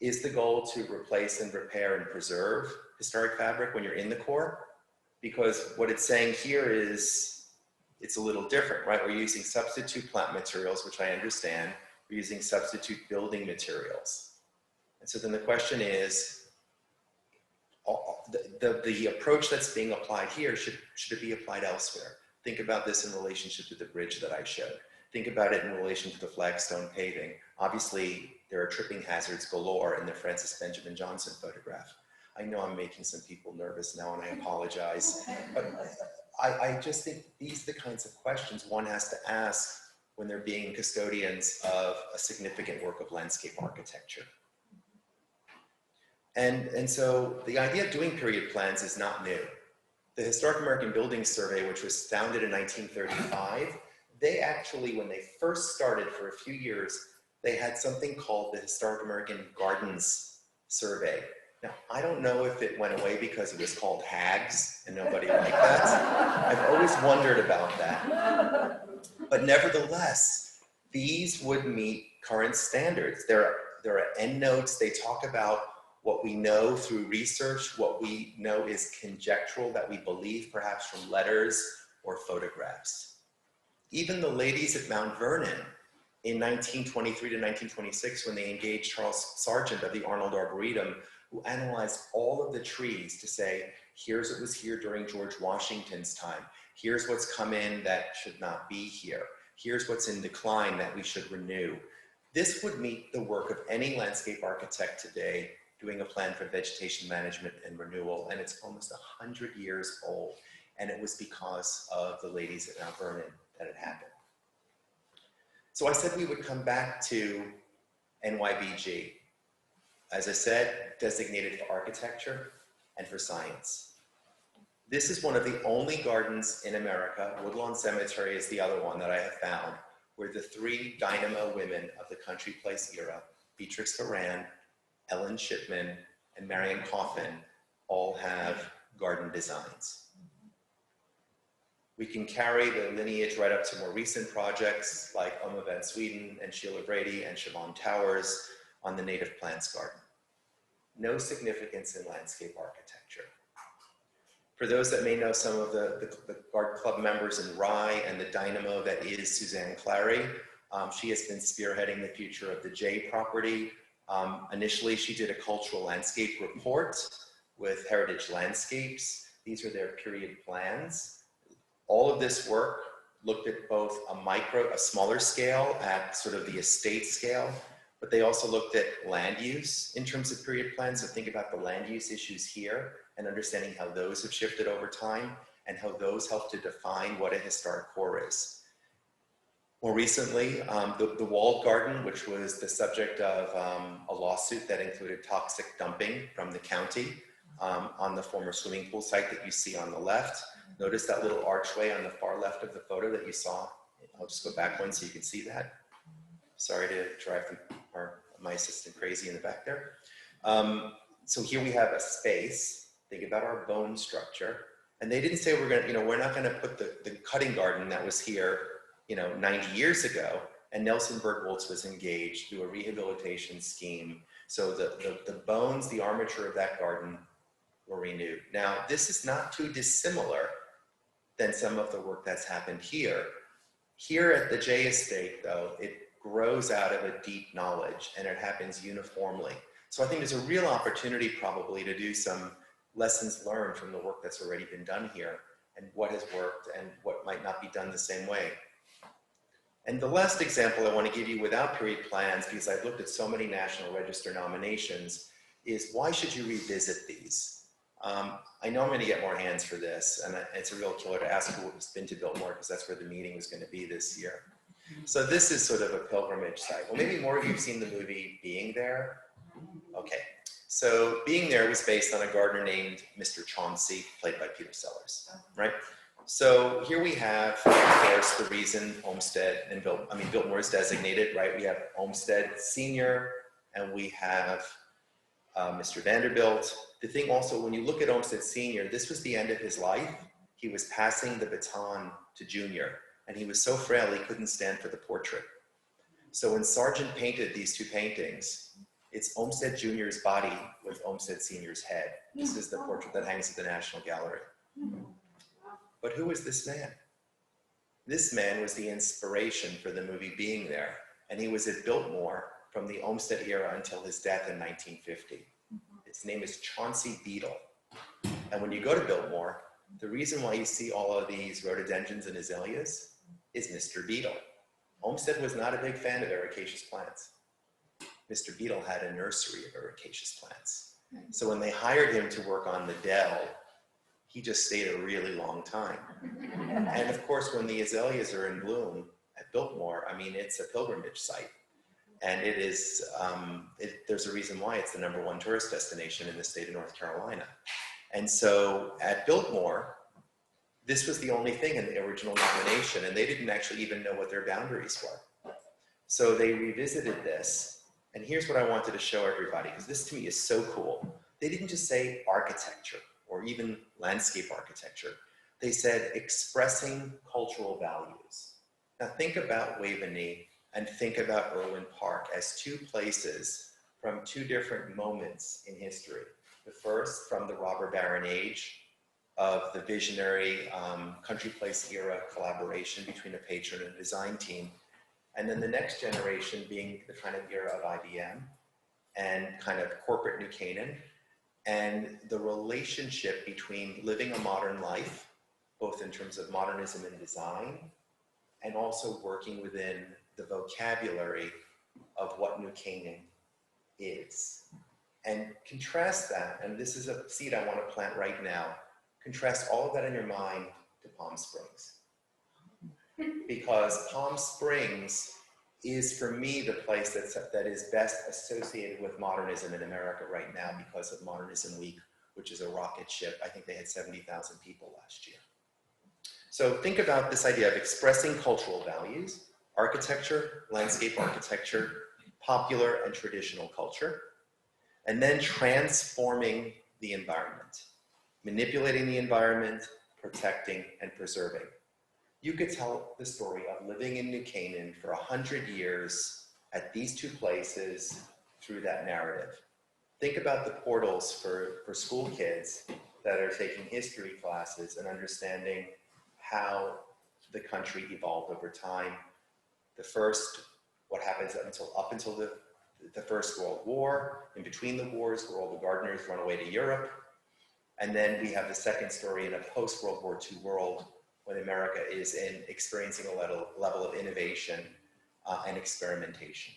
Is the goal to replace and repair and preserve historic fabric when you're in the core? Because what it's saying here is, it's a little different, right? We're using substitute plant materials, which I understand. We're using substitute building materials. And so then the question is, the approach that's being applied here, should it be applied elsewhere? Think about this in relationship to the bridge that I showed. Think about it in relation to the flagstone paving. Obviously, there are tripping hazards galore in the Francis Benjamin Johnson photograph. I know I'm making some people nervous now, and I apologize. But I just think these are the kinds of questions one has to ask when they're being custodians of a significant work of landscape architecture. And so the idea of doing period plans is not new. The Historic American Buildings Survey, which was founded in 1935, they actually, when they first started for a few years, they had something called the Historic American Gardens Survey. Now, I don't know if it went away because it was called HAGS and nobody liked that. I've always wondered about that. But nevertheless, these would meet current standards. There are endnotes. They talk about what we know through research, what we know is conjectural, that we believe perhaps from letters or photographs. Even the ladies at Mount Vernon in 1923 to 1926, when they engaged Charles Sargent of the Arnold Arboretum, who analyzed all of the trees to say, here's what was here during George Washington's time. Here's what's come in that should not be here. Here's what's in decline that we should renew. This would meet the work of any landscape architect today doing a plan for vegetation management and renewal, and it's almost 100 years old. And it was because of the ladies at Mount Vernon that it happened. So I said we would come back to NYBG. As I said, designated for architecture and for science. This is one of the only gardens in America, Woodlawn Cemetery is the other one that I have found, where the three dynamo women of the Country Place era, Beatrix Moran, Ellen Shipman, and Marion Coffin, all have garden designs. We can carry the lineage right up to more recent projects like Oma van Sweden and Sheila Brady and Siobhan Towers on the Native Plants Garden. No significance in landscape architecture. For those that may know some of the Garden Club members in Rye and the dynamo that is Suzanne Clary, she has been spearheading the future of the Jay property. Initially, she did a cultural landscape report with Heritage Landscapes. These are their period plans. All of this work looked at both a smaller scale at sort of the estate scale, but they also looked at land use in terms of period plans. So think about the land use issues here and understanding how those have shifted over time and how those help to define what a historic core is. More recently, the walled garden, which was the subject of a lawsuit that included toxic dumping from the county on the former swimming pool site that you see on the left. Notice that little archway on the far left of the photo that you saw. I'll just go back one so you can see that. Sorry to drive my assistant crazy in the back there. So here we have a space. Think about our bone structure. And they didn't say we're going to, we're not going to put the cutting garden that was here, 90 years ago. And Nelson Bergholz was engaged through a rehabilitation scheme. So the bones, the armature of that garden were renewed. Now, this is not too dissimilar than some of the work that's happened here. Here at the J Estate, though, it grows out of a deep knowledge and it happens uniformly. So I think there's a real opportunity probably to do some lessons learned from the work that's already been done here and what has worked and what might not be done the same way. And the last example I want to give you without period plans, because I've looked at so many National Register nominations, is why should you revisit these? I know I'm going to get more hands for this, and it's a real killer to ask who has been to Biltmore, because that's where the meeting was going to be this year. So this is sort of a pilgrimage site. Well, maybe more of you have seen the movie Being There. Okay, so Being There was based on a gardener named Mr. Chauncey, played by Peter Sellers, right? So here we have, of course, the reason Biltmore is designated, right? We have Olmsted Senior, and we have Mr. Vanderbilt. The thing also, when you look at Olmsted Senior, this was the end of his life. He was passing the baton to Junior, and he was so frail he couldn't stand for the portrait. So when Sargent painted these two paintings, it's Olmsted Junior's body with Olmsted Senior's head. This is the portrait that hangs at the National Gallery. But who is this man? This man was the inspiration for the movie Being There, and he was at Biltmore from the Olmsted era until his death in 1950. His name is Chauncey Beadle. And when you go to Biltmore, the reason why you see all of these rhododendrons and azaleas is Mr. Beadle. Olmsted was not a big fan of ericaceous plants. Mr. Beadle had a nursery of ericaceous plants. So when they hired him to work on the dell, he just stayed a really long time. And of course, when the azaleas are in bloom at Biltmore, it's a pilgrimage site. And it is, there's a reason why it's the #1 tourist destination in the state of North Carolina. And so at Biltmore, this was the only thing in the original nomination, and they didn't actually even know what their boundaries were. So they revisited this, and here's what I wanted to show everybody, because this to me is so cool. They didn't just say architecture or even landscape architecture. They said expressing cultural values. Now think about Waveny and think about Irwin Park as two places from two different moments in history. The first from the robber baron age of the visionary country place era collaboration between a patron and a design team. And then the next generation being the kind of era of IBM and kind of corporate New Canaan, and the relationship between living a modern life, both in terms of modernism and design, and also working within the vocabulary of what New Canaan is. And contrast that, and this is a seed I want to plant right now, contrast all of that in your mind to Palm Springs. Because Palm Springs is, for me, the place that is best associated with modernism in America right now because of Modernism Week, which is a rocket ship. I think they had 70,000 people last year. So think about this idea of expressing cultural values, architecture, landscape architecture, popular and traditional culture, and then transforming the environment, manipulating the environment, protecting and preserving. You could tell the story of living in New Canaan for 100 years at these two places through that narrative. Think about the portals for school kids that are taking history classes and understanding how the country evolved over time. The first, what happens up until the First World War, in between the wars where all the gardeners run away to Europe. And then we have the second story in a post-World War II world when America is experiencing a level of innovation and experimentation.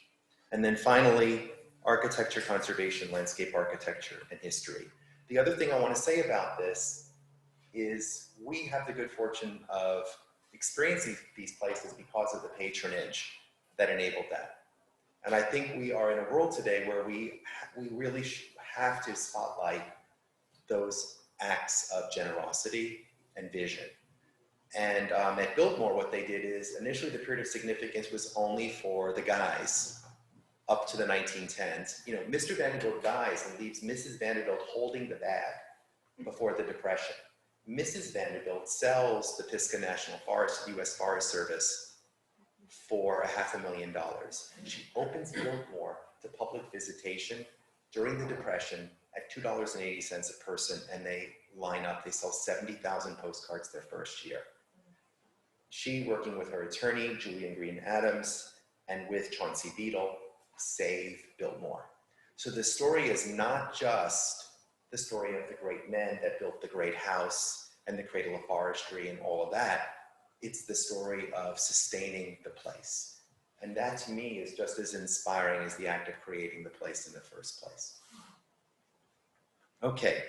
And then finally, architecture, conservation, landscape architecture, and history. The other thing I want to say about this is we have the good fortune of experiencing these places because of the patronage that enabled that. And I think we are in a world today where we really have to spotlight those acts of generosity and vision. And at Biltmore, what they did is initially the period of significance was only for the guys up to the 1910s. You know, Mr. Vanderbilt dies and leaves Mrs. Vanderbilt holding the bag before the Depression. Mrs. Vanderbilt sells the Pisgah National Forest to the U.S. Forest Service for $500,000. She opens Biltmore to public visitation during the Depression at $2.80 a person, and they line up. They sell 70,000 postcards their first year. She, working with her attorney, Julian Green Adams, and with Chauncey Beadle, save Biltmore. So the story is not just the story of the great men that built the great house and the cradle of forestry and all of that. It's the story of sustaining the place. And that to me is just as inspiring as the act of creating the place in the first place. Okay,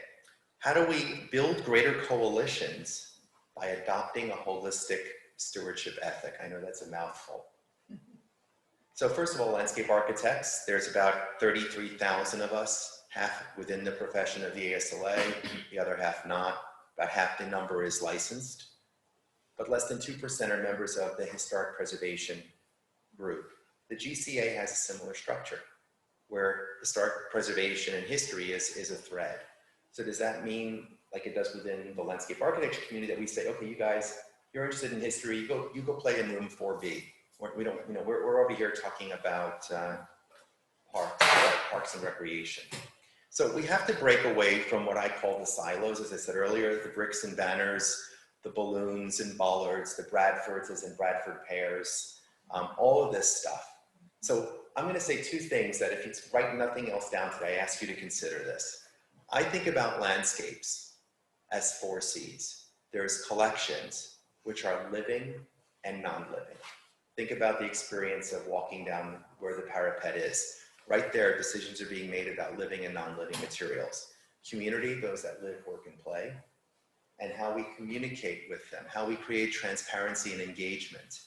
how do we build greater coalitions? By adopting a holistic stewardship ethic. I know that's a mouthful. So first of all, landscape architects, there's about 33,000 of us, half within the profession of the ASLA, the other half not. About half the number is licensed, but less than 2% are members of the historic preservation group. The GCA has a similar structure where historic preservation and history is a thread. So does that mean, like it does within the landscape architecture community, that we say, okay, you guys, you're interested in history, you go play in room 4B. We don't, you know, we're over here talking about parks and recreation. So we have to break away from what I call the silos, as I said earlier, the bricks and banners, the balloons and bollards, the Bradfords and Bradford pears, all of this stuff. So I'm going to say two things that if you write nothing else down today, I ask you to consider this. I think about landscapes as 4 C's. There's collections, which are living and non-living. Think about the experience of walking down where the parapet is. Right there, decisions are being made about living and non-living materials. Community, those that live, work, and play, and how we communicate with them, how we create transparency and engagement.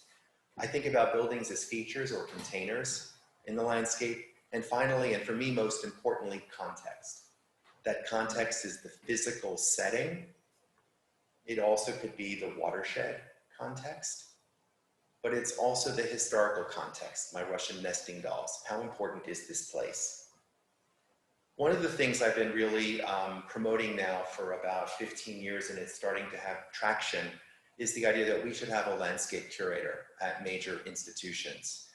I think about buildings as features or containers in the landscape. And finally, and for me most importantly, context. That context is the physical setting. It also could be the watershed context, but it's also the historical context, my Russian nesting dolls. How important is this place? One of the things I've been really promoting now for about 15 years, and it's starting to have traction, is the idea that we should have a landscape curator at major institutions.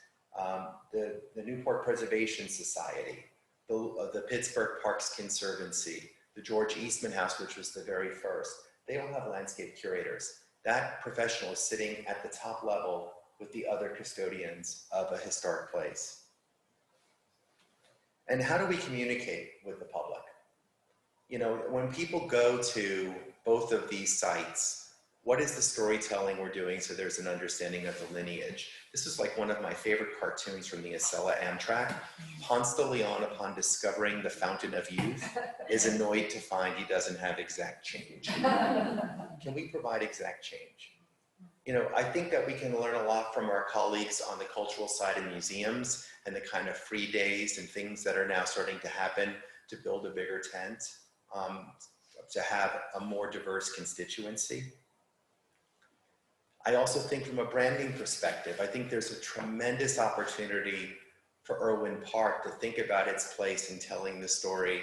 The Newport Preservation Society, the Pittsburgh Parks Conservancy, the George Eastman House, which was the very first, they all have landscape curators. That professional is sitting at the top level with the other custodians of a historic place. And how do we communicate with the public? You know, when people go to both of these sites, what is the storytelling we're doing so there's an understanding of the lineage? This is like one of my favorite cartoons from the Acela Amtrak. Ponce de Leon, upon discovering the fountain of youth, is annoyed to find he doesn't have exact change. Can we provide exact change? You know, I think that we can learn a lot from our colleagues on the cultural side in museums and the kind of free days and things that are now starting to happen to build a bigger tent, to have a more diverse constituency. I also think from a branding perspective, I think there's a tremendous opportunity for Irwin Park to think about its place in telling the story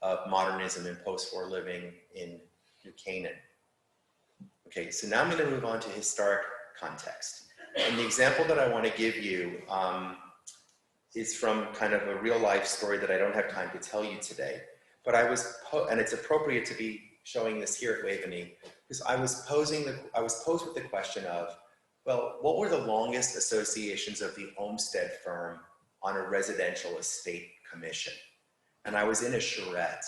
of modernism and post-war living in New Canaan. Okay, so now I'm going to move on to historic context. And the example that I want to give you is from kind of a real life story that I don't have time to tell you today. But and it's appropriate to be showing this here at Waveny, because I was posed with the question of, well, what were the longest associations of the Olmsted firm on a residential estate commission? And I was in a charrette,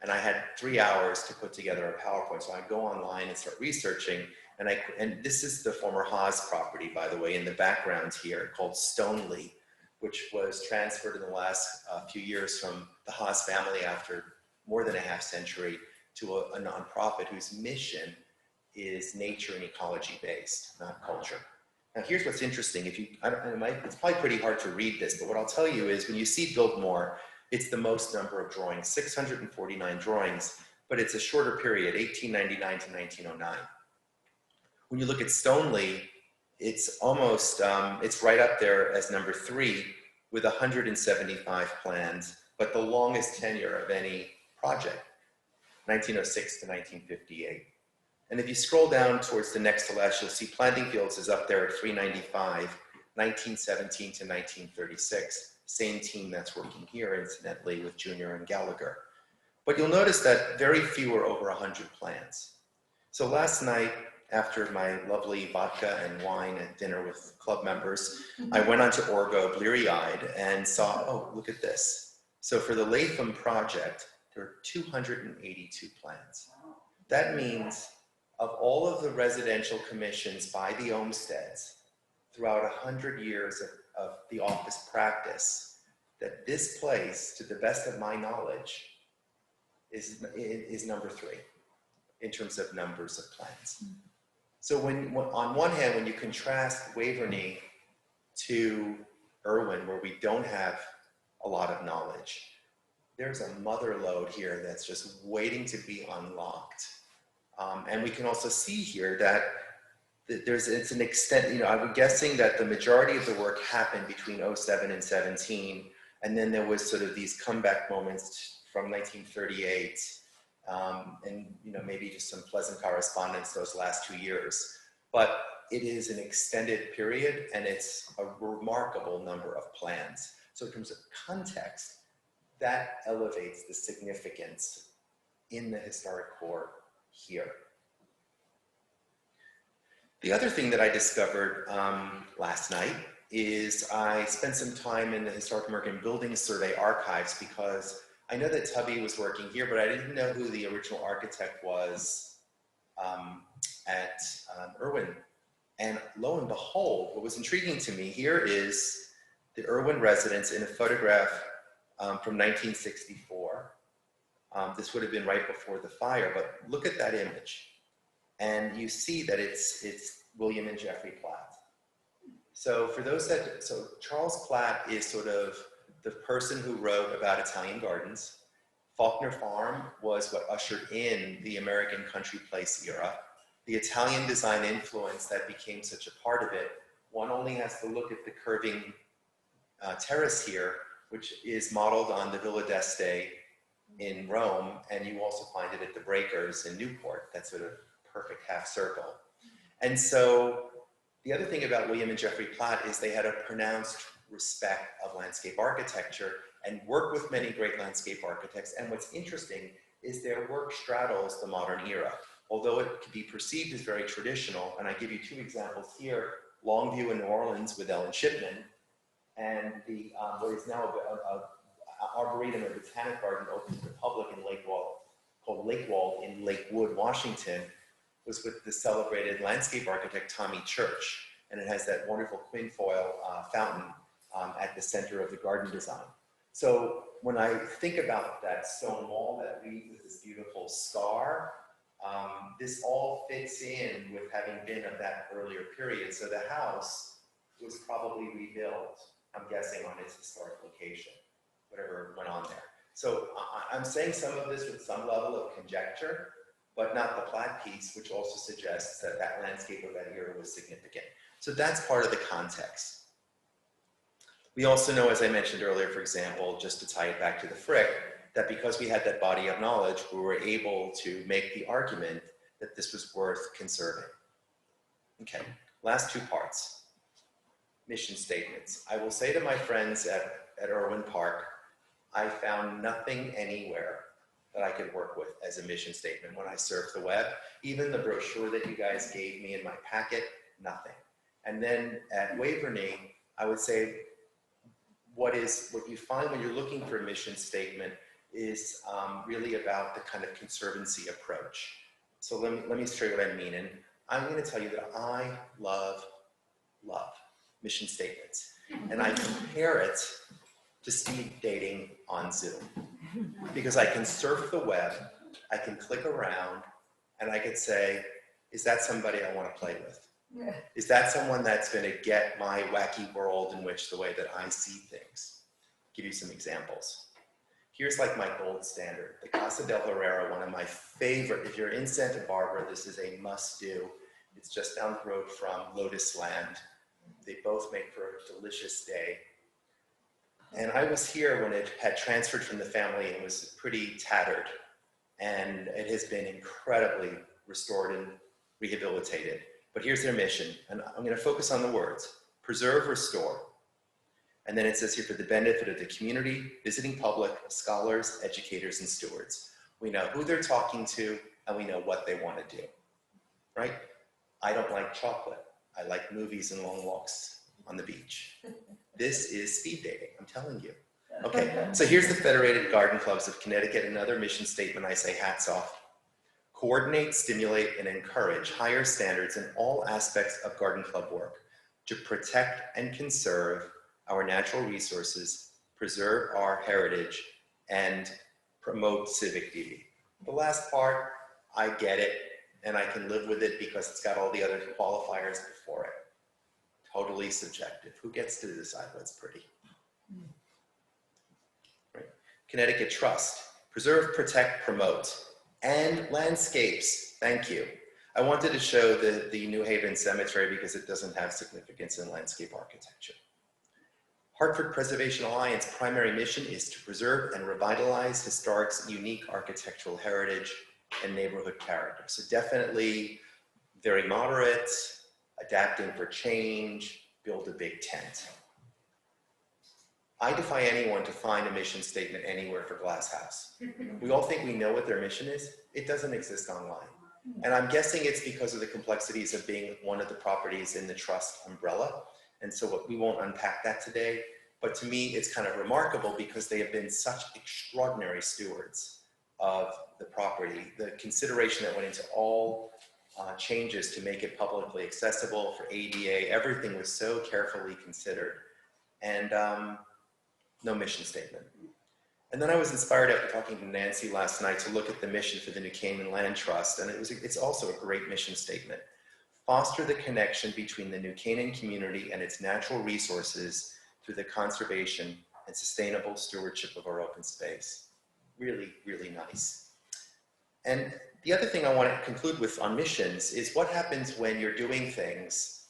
and I had 3 hours to put together a PowerPoint. So I'd go online and start researching, and this is the former Haas property, by the way, in the background here, called Stoneleigh, which was transferred in the last few years from the Haas family after more than a half century to a nonprofit whose mission is nature and ecology based, not culture. Now here's what's interesting. It's probably pretty hard to read this, but what I'll tell you is when you see Biltmore, it's the most number of drawings, 649 drawings, but it's a shorter period, 1899 to 1909. When you look at Stoneleigh, it's almost, it's right up there as number 3 with 175 plans, but the longest tenure of any project, 1906 to 1958. And if you scroll down towards the next to last, you'll see Planting Fields is up there at 395, 1917 to 1936. Same team that's working here, incidentally, with Junior and Gallagher. But you'll notice that very few are over 100 plans. So last night, after my lovely vodka and wine at dinner with club members, I went onto Orgo bleary-eyed and saw, oh, look at this. So for the Latham project, there are 282 plans. That means of all of the residential commissions by the Olmsteds throughout 100 years of the office practice, that this place, to the best of my knowledge, is number 3 in terms of numbers of plans. So when on one hand, when you contrast Waveny to Irwin, where we don't have a lot of knowledge, there's a mother lode here that's just waiting to be unlocked. And we can also see here that it's an extent, you know, I'm guessing that the majority of the work happened between 07 and 17, and then there was sort of these comeback moments from 1938, and you know, maybe just some pleasant correspondence those last 2 years. But it is an extended period, and it's a remarkable number of plans. So in terms of context, that elevates the significance in the historic core here. The other thing that I discovered last night is I spent some time in the Historic American Buildings Survey archives, because I know that Tubby was working here, but I didn't know who the original architect was at Irwin. And lo and behold, what was intriguing to me here is the Irwin residence in a photograph from 1964. This would have been right before the fire, but look at that image. And you see that it's William and Jeffrey Platt. So for those that, so Charles Platt is sort of the person who wrote about Italian gardens. Faulkner Farm was what ushered in the American country place era. The Italian design influence that became such a part of it, one only has to look at the curving terrace here, which is modeled on the Villa d'Este in Rome, and you also find it at the Breakers in Newport. That's sort of perfect half circle. And so the other thing about William and Jeffrey Platt is they had a pronounced respect of landscape architecture and worked with many great landscape architects. And what's interesting is their work straddles the modern era. Although it can be perceived as very traditional, and I give you 2 examples here, Longview in New Orleans with Ellen Shipman, and the what is now a arboretum or botanic garden open to the public in called Lakewald in Lakewood, Washington, was with the celebrated landscape architect Tommy Church. And it has that wonderful quinfoil fountain at the center of the garden design. So when I think about that stone wall that leads with this beautiful scar, this all fits in with having been of that earlier period. So the house was probably rebuilt, I'm guessing, on its historic location, whatever went on there. So I'm saying some of this with some level of conjecture, but not the Platt piece, which also suggests that that landscape of that era was significant. So that's part of the context. We also know, as I mentioned earlier, for example, just to tie it back to the Frick, that because we had that body of knowledge, we were able to make the argument that this was worth conserving. Okay, last 2 parts. Mission statements. I will say to my friends at Irwin Park, I found nothing anywhere that I could work with as a mission statement when I surfed the web. Even the brochure that you guys gave me in my packet, nothing. And then at Waveny, I would say what you find when you're looking for a mission statement is really about the kind of conservancy approach. So let me show you what I mean. And I'm going to tell you that I love mission statements. And I compare it to speed dating on Zoom. Because I can surf the web, I can click around, and I could say, is that somebody I want to play with? Yeah. Is that someone that's going to get my wacky world in which the way that I see things? Give you some examples. Here's like my gold standard, the Casa del Herrera, one of my favorite. If you're in Santa Barbara, this is a must-do. It's just down the road from Lotus Land. They both make for a delicious day. And I was here when it had transferred from the family and was pretty tattered. And it has been incredibly restored and rehabilitated. But here's their mission, and I'm going to focus on the words: preserve, restore. And then it says here, for the benefit of the community, visiting public, scholars, educators, and stewards. We know who they're talking to, and we know what they want to do, right? I don't like chocolate. I like movies and long walks on the beach. This is speed dating, I'm telling you. Okay, so here's the Federated Garden Clubs of Connecticut, another mission statement. I say hats off. Coordinate, stimulate, and encourage higher standards in all aspects of garden club work to protect and conserve our natural resources, preserve our heritage, and promote civic duty. The last part, I get it, and I can live with it because it's got all the other qualifiers before it. Totally subjective. Who gets to decide what's pretty? Right. Connecticut Trust, preserve, protect, promote, and landscapes. Thank you. I wanted to show the New Haven Cemetery because it doesn't have significance in landscape architecture. Hartford Preservation Alliance primary mission is to preserve and revitalize historic's unique architectural heritage and neighborhood character. So definitely very moderate, adapting for change, build a big tent. I defy anyone to find a mission statement anywhere for Glass House. We all think we know what their mission is. It doesn't exist online. And I'm guessing it's because of the complexities of being one of the properties in the trust umbrella. And so we won't unpack that today, but to me, it's kind of remarkable because they have been such extraordinary stewards of the property. The consideration that went into all changes to make it publicly accessible for ADA, everything was so carefully considered. And no mission statement. And then I was inspired after talking to Nancy last night to look at the mission for the New Canaan Land Trust, and it's also a great mission statement. Foster the connection between the New Canaan community and its natural resources through the conservation and sustainable stewardship of our open space. Really, really nice. And the other thing I want to conclude with on missions is what happens when you're doing things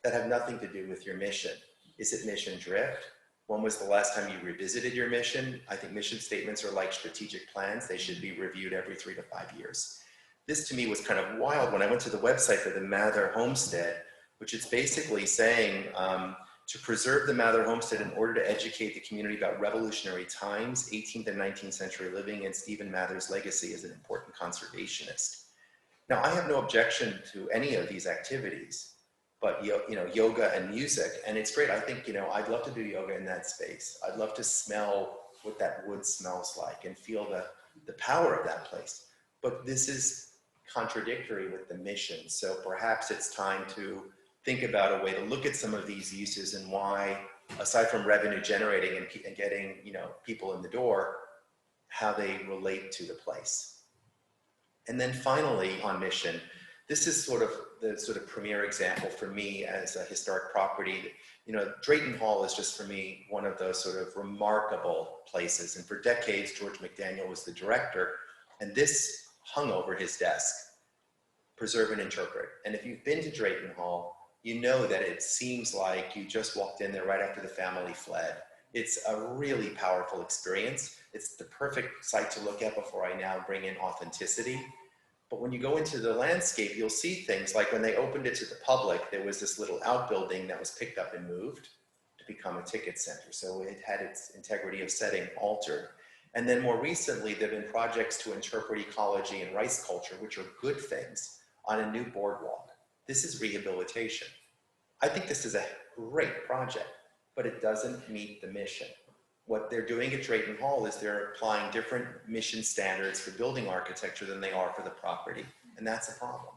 that have nothing to do with your mission. Is it mission drift? When was the last time you revisited your mission? I think mission statements are like strategic plans. They should be reviewed every 3 to 5 years. This to me was kind of wild when I went to the website for the Mather Homestead, which is basically saying to preserve the Mather Homestead in order to educate the community about revolutionary times, 18th and 19th century living, and Stephen Mather's legacy as an important conservationist. Now, I have no objection to any of these activities, but yoga and music, and it's great. I think, I'd love to do yoga in that space. I'd love to smell what that wood smells like and feel the power of that place. But this is contradictory with the mission. So perhaps it's time to think about a way to look at some of these uses and why, aside from revenue generating and getting, people in the door, how they relate to the place. And then finally on mission, this is the premier example for me as a historic property. Drayton Hall is just for me one of those sort of remarkable places. And for decades, George McDaniel was the director, and this hung over his desk, preserve and interpret. And if you've been to Drayton Hall, you know that it seems like you just walked in there right after the family fled. It's a really powerful experience. It's the perfect site to look at before I now bring in authenticity. But when you go into the landscape, you'll see things like when they opened it to the public, there was this little outbuilding that was picked up and moved to become a ticket center. So it had its integrity of setting altered. And then more recently, there have been projects to interpret ecology and rice culture, which are good things, on a new boardwalk. This is rehabilitation. I think this is a great project, but it doesn't meet the mission. What they're doing at Drayton Hall is they're applying different mission standards for building architecture than they are for the property, and that's a problem.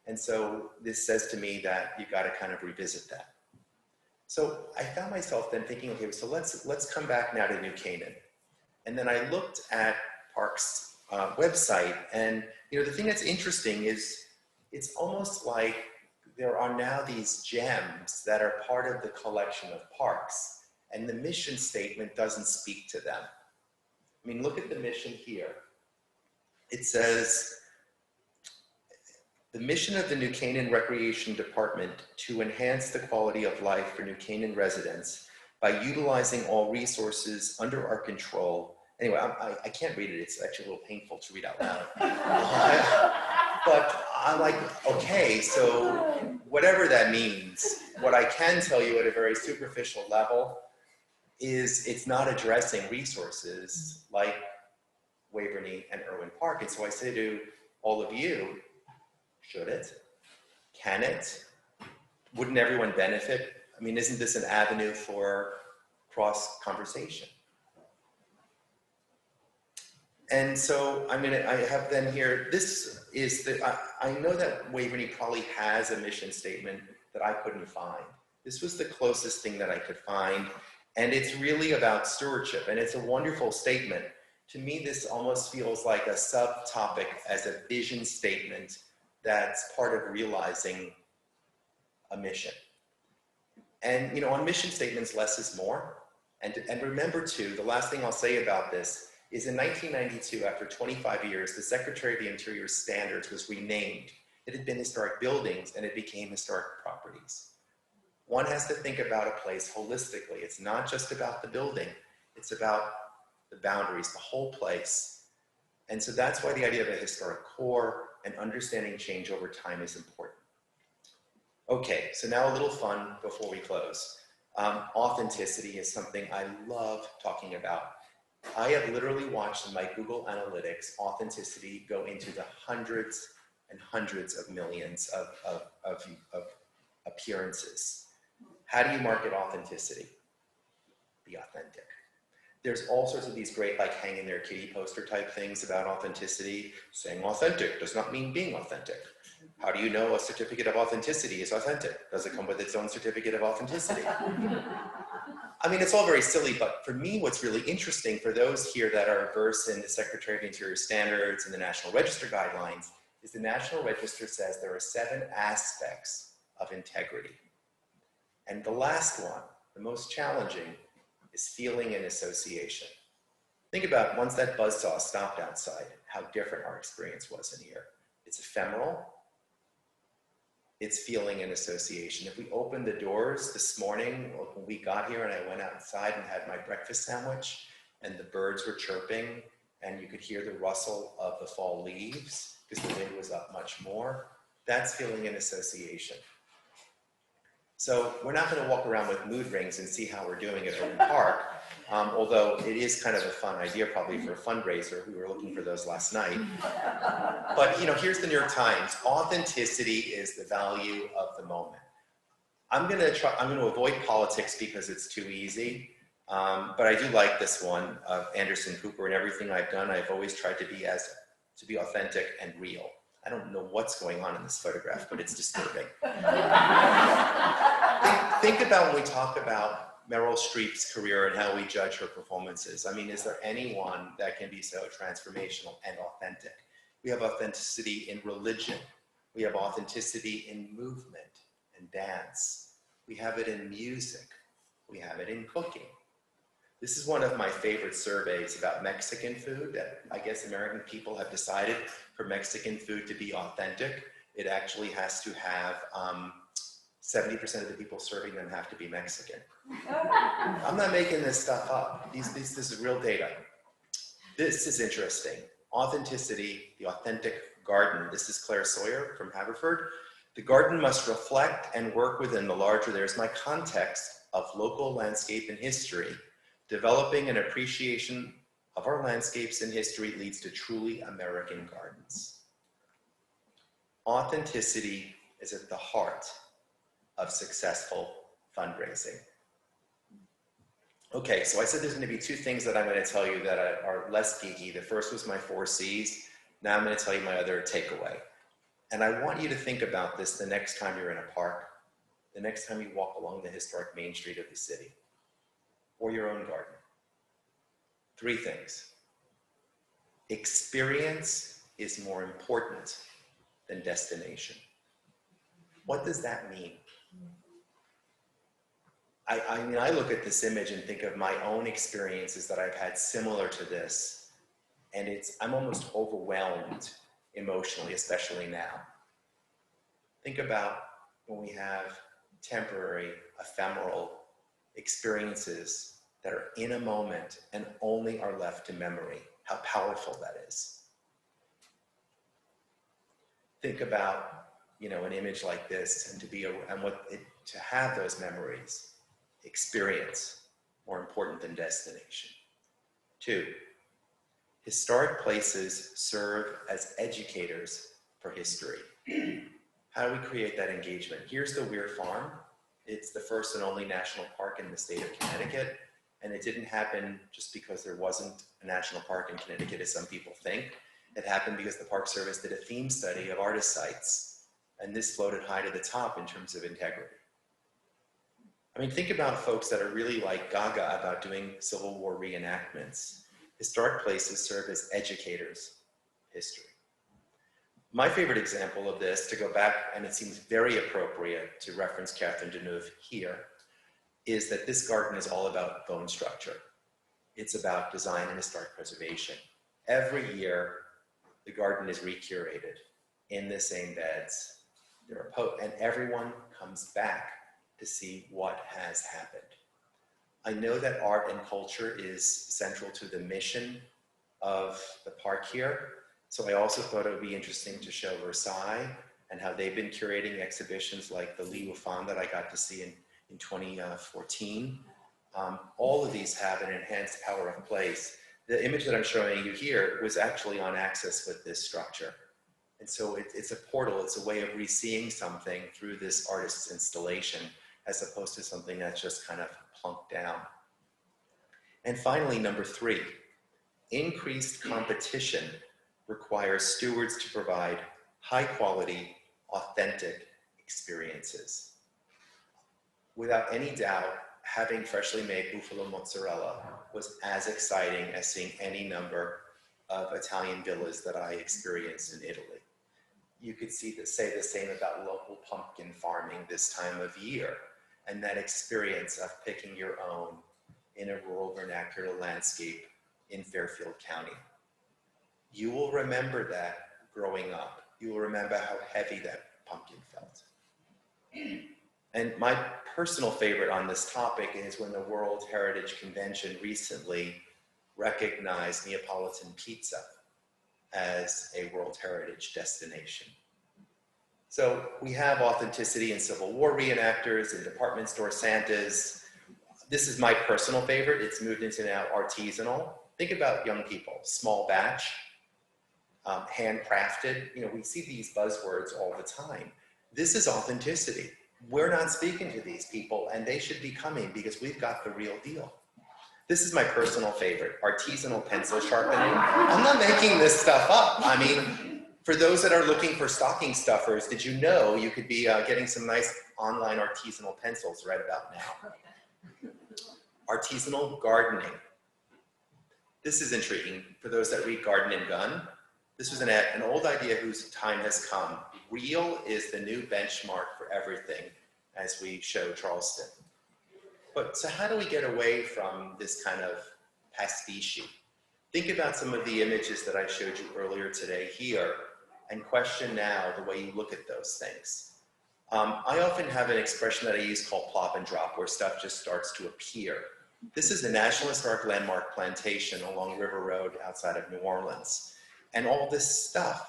And so this says to me that you've got to kind of revisit that. So I found myself then thinking, okay, so let's come back now to New Canaan. And then I looked at Parks' website, and the thing that's interesting is it's almost like there are now these gems that are part of the collection of Parks. And the mission statement doesn't speak to them. I mean, look at the mission here. It says, The mission of the New Canaan Recreation Department to enhance the quality of life for New Canaan residents by utilizing all resources under our control. Anyway, I can't read it. It's actually a little painful to read out loud. But I'm like, okay, so whatever that means, what I can tell you at a very superficial level is it's not addressing resources like Waveny and Irwin Park. And so I say to all of you, should it? Can it? Wouldn't everyone benefit? I mean, isn't this an avenue for cross conversation? And so I have then here, this is I know that Waveny probably has a mission statement that I couldn't find. This was the closest thing that I could find. And it's really about stewardship, and it's a wonderful statement. To me, this almost feels like a subtopic as a vision statement that's part of realizing a mission. And you know, on mission statements, less is more. And remember too, the last thing I'll say about this is in 1992, after 25 years, the Secretary of the Interior's standards was renamed. It had been historic buildings and it became historic properties. One has to think about a place holistically. It's not just about the building, it's about the boundaries, the whole place. And so that's why the idea of a historic core and understanding change over time is important. Okay, so now a little fun before we close. Authenticity is something I love talking about. I have literally watched in my Google Analytics authenticity go into the hundreds and hundreds of millions of appearances. How do you market authenticity? Be authentic. There's all sorts of these great, like hang in there kitty poster type things about authenticity. Saying authentic does not mean being authentic. How do you know a certificate of authenticity is authentic? Does it come with its own certificate of authenticity? I mean, it's all very silly, but for me, what's really interesting for those here that are versed in the Secretary of the Interior standards and the National Register guidelines is the National Register says there are 7 aspects of integrity. And the last one, the most challenging, is feeling and association. Think about once that buzzsaw stopped outside, how different our experience was in here. It's ephemeral. It's feeling and association. If we opened the doors this morning, when we got here and I went outside and had my breakfast sandwich and the birds were chirping and you could hear the rustle of the fall leaves because the wind was up much more, that's feeling and association. So we're not going to walk around with mood rings and see how we're doing at Irwin Park, although it is kind of a fun idea probably for a fundraiser. We were looking for those last night. But you know, here's the New York Times. Authenticity is the value of the moment. I'm going to avoid politics because it's too easy. But I do like this one of Anderson Cooper. And everything I've done, I've always tried to be authentic and real. I don't know what's going on in this photograph, but it's disturbing. Think about when we talk about Meryl Streep's career and how we judge her performances. I mean, is there anyone that can be so transformational and authentic? We have authenticity in religion. We have authenticity in movement and dance. We have it in music. We have it in cooking. This is one of my favorite surveys about Mexican food that I guess American people have decided for Mexican food to be authentic. It actually has to have 70% of the people serving them have to be Mexican. I'm not making this stuff up. This is real data. This is interesting. Authenticity, the authentic garden. This is Claire Sawyer from Haverford. The garden must reflect and work within the larger, there's my context, of local landscape and history. Developing an appreciation of our landscapes and history leads to truly American gardens. Authenticity is at the heart of successful fundraising. Okay, so I said there's going to be 2 things that I'm going to tell you that are less geeky. The first was my 4 C's. Now I'm going to tell you my other takeaway. And I want you to think about this the next time you're in a park, the next time you walk along the historic main street of the city, or your own garden. 3 things. Experience is more important than destination. What does that mean? I mean, I look at this image and think of my own experiences that I've had similar to this, and I'm almost overwhelmed emotionally, especially now. Think about when we have temporary, ephemeral experiences that are in a moment and only are left to memory, how powerful that is. Think about, an image like this and to have those memories, experience, more important than destination. 2, historic places serve as educators for history. How do we create that engagement? Here's the Weir Farm. It's the first and only national park in the state of Connecticut. And it didn't happen just because there wasn't a national park in Connecticut, as some people think. It happened because the Park Service did a theme study of artist sites. And this floated high to the top in terms of integrity. I mean, think about folks that are really like gaga about doing Civil War reenactments. Historic places serve as educators of history. My favorite example of this, to go back, and it seems very appropriate to reference Catherine Deneuve here, is that this garden is all about bone structure. It's about design and historic preservation. Every year, the garden is recurated in the same beds. And everyone comes back to see what has happened. I know that art and culture is central to the mission of the park here. So I also thought it would be interesting to show Versailles and how they've been curating exhibitions like the Lee Wafan that I got to see in 2014. All of these have an enhanced power of place. The image that I'm showing you here was actually on axis with this structure. And so it's a portal, it's a way of re-seeing something through this artist's installation, as opposed to something that's just kind of plunked down. And finally, number 3, increased competition requires stewards to provide high quality, authentic experiences. Without any doubt, having freshly made buffalo mozzarella was as exciting as seeing any number of Italian villas that I experienced in Italy. You could say the same about local pumpkin farming this time of year, and that experience of picking your own in a rural vernacular landscape in Fairfield County. You will remember that growing up. You will remember how heavy that pumpkin felt. And my personal favorite on this topic is when the World Heritage Convention recently recognized Neapolitan pizza as a World Heritage destination. So we have authenticity in Civil War reenactors and department store Santas. This is my personal favorite. It's moved into now artisanal. Think about young people, small batch, handcrafted. We see these buzzwords all the time. This is authenticity. We're not speaking to these people, and they should be coming because we've got the real deal. This is my personal favorite, artisanal pencil sharpening. I'm not making this stuff up. I mean, for those that are looking for stocking stuffers, did you know you could be getting some nice online artisanal pencils right about now? Artisanal gardening. This is intriguing for those that read Garden and Gun. This was an old idea whose time has come. Real is the new benchmark for everything, as we show Charleston. But so how do we get away from this kind of pastiche? Think about some of the images that I showed you earlier today here, and question now the way you look at those things. I often have an expression that I use called plop and drop, where stuff just starts to appear. This is the National Historic Landmark plantation along River Road outside of New Orleans. And all this stuff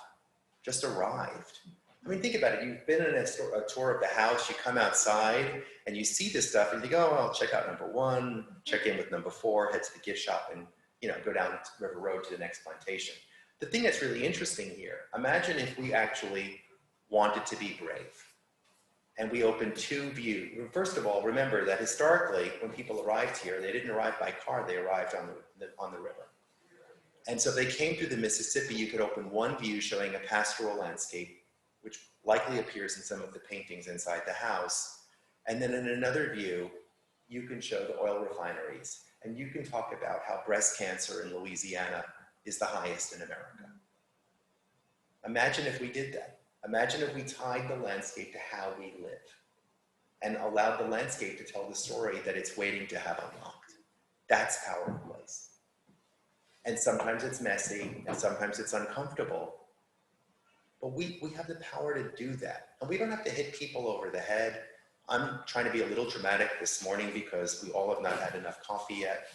just arrived. I mean, think about it. You've been in a tour of the house, you come outside and you see this stuff and you think, oh, I'll check out number 1, check in with number 4, head to the gift shop and go down River Road to the next plantation. The thing that's really interesting here, imagine if we actually wanted to be brave and we opened 2 views. First of all, remember that historically, when people arrived here, they didn't arrive by car, they arrived on the river. And so if they came through the Mississippi, you could open 1 view showing a pastoral landscape, which likely appears in some of the paintings inside the house. And then in another view, you can show the oil refineries. And you can talk about how breast cancer in Louisiana is the highest in America. Imagine if we did that. Imagine if we tied the landscape to how we live and allowed the landscape to tell the story that it's waiting to have unlocked. That's power of place. And sometimes it's messy, and sometimes it's uncomfortable. But we have the power to do that. And we don't have to hit people over the head. I'm trying to be a little dramatic this morning because we all have not had enough coffee yet.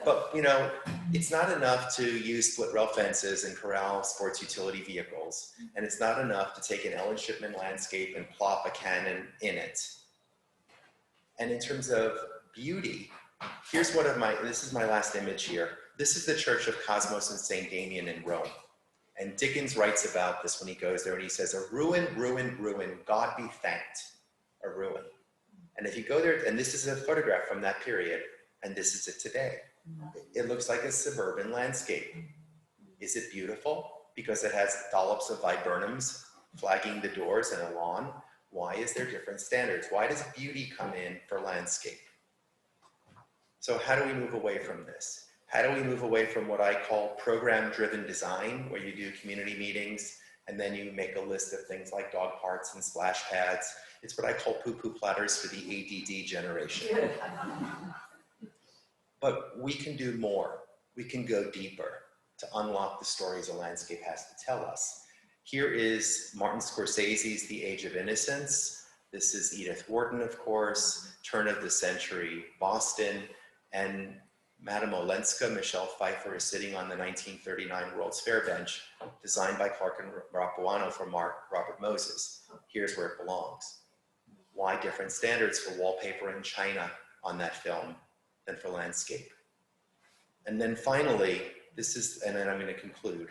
But you know, it's not enough to use split rail fences and corral sports utility vehicles. And it's not enough to take an Ellen Shipman landscape and plop a cannon in it. And in terms of beauty, here's one of this is my last image here. This is the Church of Cosmos and St. Damien in Rome. And Dickens writes about this when he goes there and he says, a ruin, ruin, ruin, God be thanked, a ruin. And if you go there, and this is a photograph from that period, and this is it today. It looks like a suburban landscape. Is it beautiful? Because it has dollops of viburnums flagging the doors and a lawn. Why is there different standards? Why does beauty come in for landscape? So how do we move away from this? How do we move away from what I call program-driven design, where you do community meetings and then you make a list of things like dog parks and splash pads? It's what I call poo-poo platters for the ADD generation. But we can do more. We can go deeper to unlock the stories a landscape has to tell us. Here is Martin Scorsese's The Age of Innocence. This is Edith Wharton, of course, turn of the century Boston, and Madame Olenska, Michelle Pfeiffer, is sitting on the 1939 World's Fair bench, designed by Clark and Rapuano for Robert Moses. Here's where it belongs. Why different standards for wallpaper and china on that film than for landscape? And then finally, and then I'm going to conclude.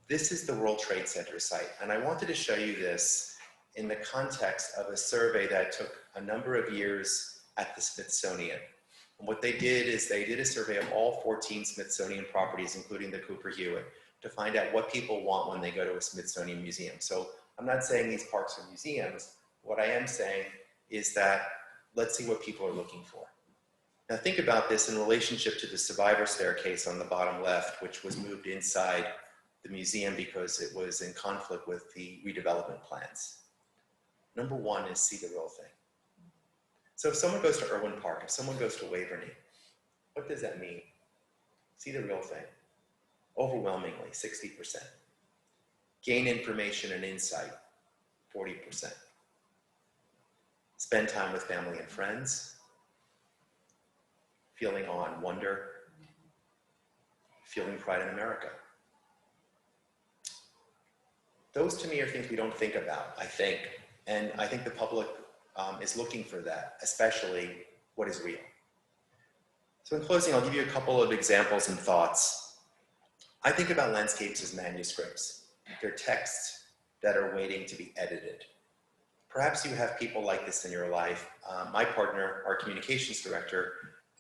This is the World Trade Center site, and I wanted to show you this in the context of a survey that took a number of years at the Smithsonian. And what they did is they did a survey of all 14 Smithsonian properties, including the Cooper Hewitt, to find out what people want when they go to a Smithsonian museum. So I'm not saying these parks are museums. What I am saying is that let's see what people are looking for. Now think about this in relationship to the survivor staircase on the bottom left, which was moved inside the museum because it was in conflict with the redevelopment plans. Number one is see the real thing. So if someone goes to Irwin Park, if someone goes to Waveny, what does that mean? See the real thing. Overwhelmingly, 60%. Gain information and insight, 40%. Spend time with family and friends. Feeling awe and wonder. Feeling pride in America. Those to me are things we don't think about, I think. And I think the public is looking for that, especially what is real. So in closing, I'll give you a couple of examples and thoughts. I think about landscapes as manuscripts. They're texts that are waiting to be edited. Perhaps you have people like this in your life. My partner, our communications director,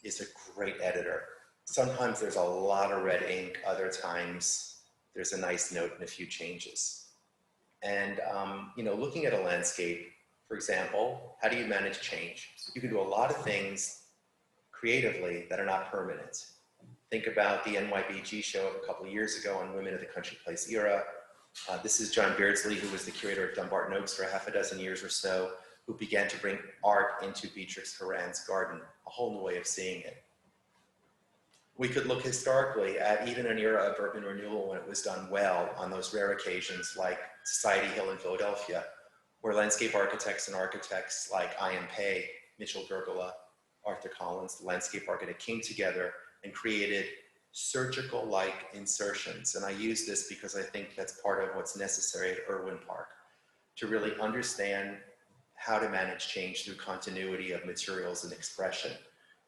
is a great editor. Sometimes there's a lot of red ink, other times there's a nice note and a few changes. And looking at a landscape, for example, how do you manage change? You can do a lot of things creatively that are not permanent. Think about the NYBG show of a couple of years ago on Women of the Country Place era. This is John Beardsley, who was the curator of Dumbarton Oaks for half a dozen years or so, who began to bring art into Beatrix Horan's garden, a whole new way of seeing it. We could look historically at even an era of urban renewal when it was done well on those rare occasions like Society Hill in Philadelphia, where landscape architects like I.M. Pei, Mitchell Gergela, Arthur Collins, the landscape architect, came together and created surgical-like insertions. And I use this because I think that's part of what's necessary at Irwin Park, to really understand how to manage change through continuity of materials and expression.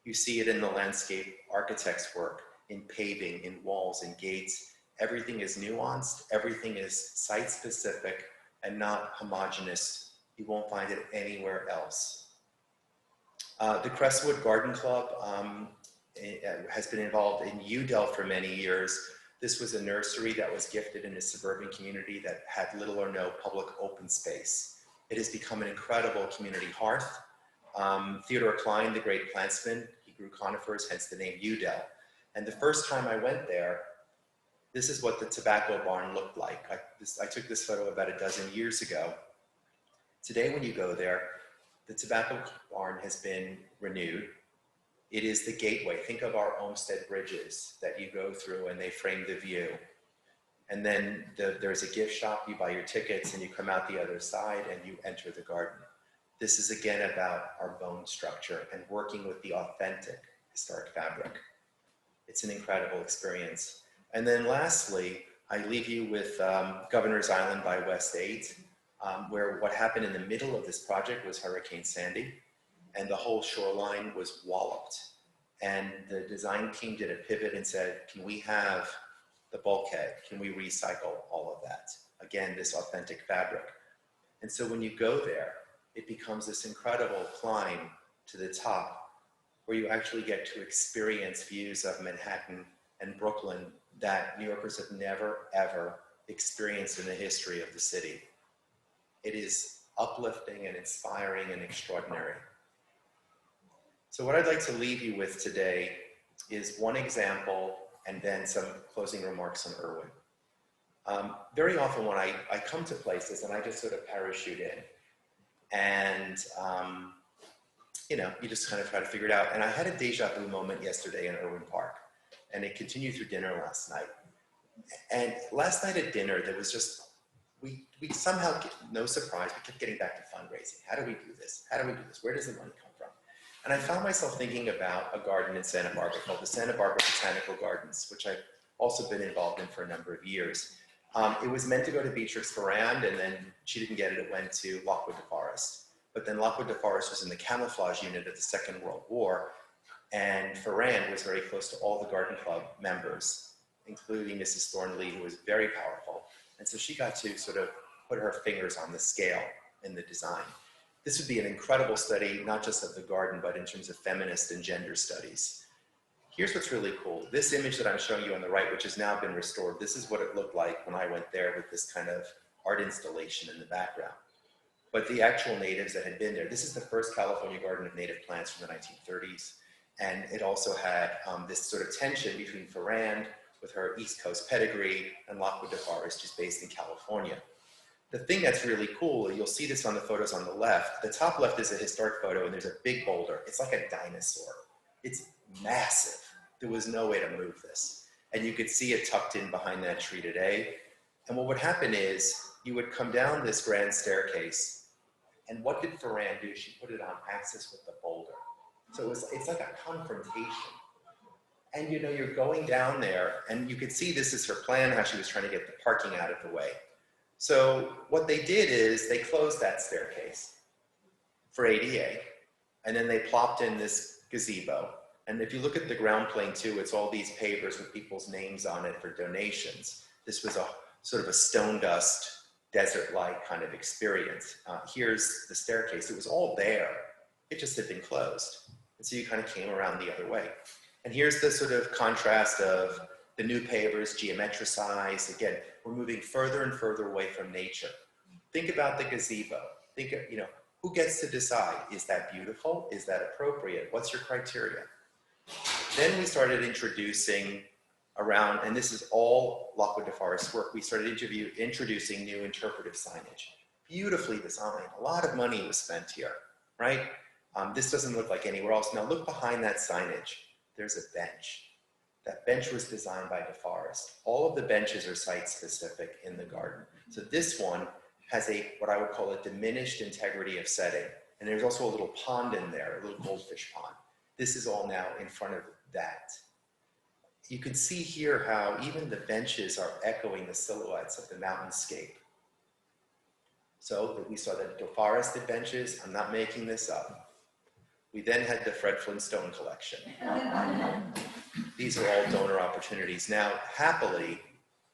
You see it in the landscape architect's work, in paving, in walls, in gates. Everything is nuanced, everything is site-specific and not homogeneous. You won't find it anywhere else. The Crestwood Garden Club has been involved in Udell for many years. This was a nursery that was gifted in a suburban community that had little or no public open space. It has become an incredible community hearth. Theodore Klein, the great plantsman, he grew conifers, hence the name Udell. And the first time I went there, this is what the tobacco barn looked like. I took this photo about a dozen years ago. Today, when you go there, the tobacco barn has been renewed. It is the gateway. Think of our Olmsted bridges that you go through and they frame the view. And then there's a gift shop, you buy your tickets and you come out the other side and you enter the garden. This is again about our bone structure and working with the authentic historic fabric. It's an incredible experience. And then lastly, I leave you with Governor's Island by West 8, where what happened in the middle of this project was Hurricane Sandy, and the whole shoreline was walloped. And the design team did a pivot and said, can we have the bulkhead? Can we recycle all of that? Again, this authentic fabric. And so when you go there, it becomes this incredible climb to the top where you actually get to experience views of Manhattan and Brooklyn that New Yorkers have never, ever experienced in the history of the city. It is uplifting and inspiring and extraordinary. So what I'd like to leave you with today is one example and then some closing remarks on Irwin. Very often when I come to places and I just sort of parachute in and you know, you just kind of try to figure it out. And I had a deja vu moment yesterday in Irwin Park, and it continued through dinner last night. And last night at dinner, there was just, we somehow, no surprise, we kept getting back to fundraising. How do we do this? How do we do this? Where does the money come from? And I found myself thinking about a garden in Santa Barbara called the Santa Barbara Botanical Gardens, which I've also been involved in for a number of years. It was meant to go to Beatrix Farrand, and then she didn't get it. It went to Lockwood DeForest. But then Lockwood DeForest was in the camouflage unit of the Second World War, and Farrand was very close to all the Garden Club members, including Mrs. Thornley, who was very powerful. And so she got to sort of put her fingers on the scale in the design. This would be an incredible study, not just of the garden, but in terms of feminist and gender studies. Here's what's really cool. This image that I'm showing you on the right, which has now been restored, this is what it looked like when I went there with this kind of art installation in the background. But the actual natives that had been there, this is the first California garden of native plants from the 1930s. And it also had this sort of tension between Farrand with her East Coast pedigree and Lockwood DeForest, who's based in California. The thing that's really cool, you'll see this on the photos on the left. The top left is a historic photo and there's a big boulder. It's like a dinosaur. It's massive. There was no way to move this. And you could see it tucked in behind that tree today. And what would happen is you would come down this grand staircase. And what did Farrand do? She put it on axis with the boulder. So it's like a confrontation. And you know, you're going down there and you could see this is her plan, how she was trying to get the parking out of the way. So what they did is they closed that staircase for ADA, and then they plopped in this gazebo. And if you look at the ground plane too, it's all these pavers with people's names on it for donations. This was a sort of a stone dust, desert-like kind of experience. Here's the staircase. It was all there. It just had been closed. And so you kind of came around the other way. And here's the sort of contrast of the new pavers, geometricized. Again, we're moving further and further away from nature. Think about the gazebo. Think of, you know, who gets to decide? Is that beautiful? Is that appropriate? What's your criteria? Then we started introducing around, and this is all Lockwood DeForest work, we started introducing new interpretive signage. Beautifully designed. A lot of money was spent here, right? This doesn't look like anywhere else. Now look behind that signage. There's a bench. That bench was designed by DeForest. All of the benches are site-specific in the garden. So this one has what I would call a diminished integrity of setting. And there's also a little pond in there, a little goldfish pond. This is all now in front of that. You can see here how even the benches are echoing the silhouettes of the mountainscape. So we saw the deforested benches. I'm not making this up. We then had the Fred Flintstone collection. These are all donor opportunities. Now, happily,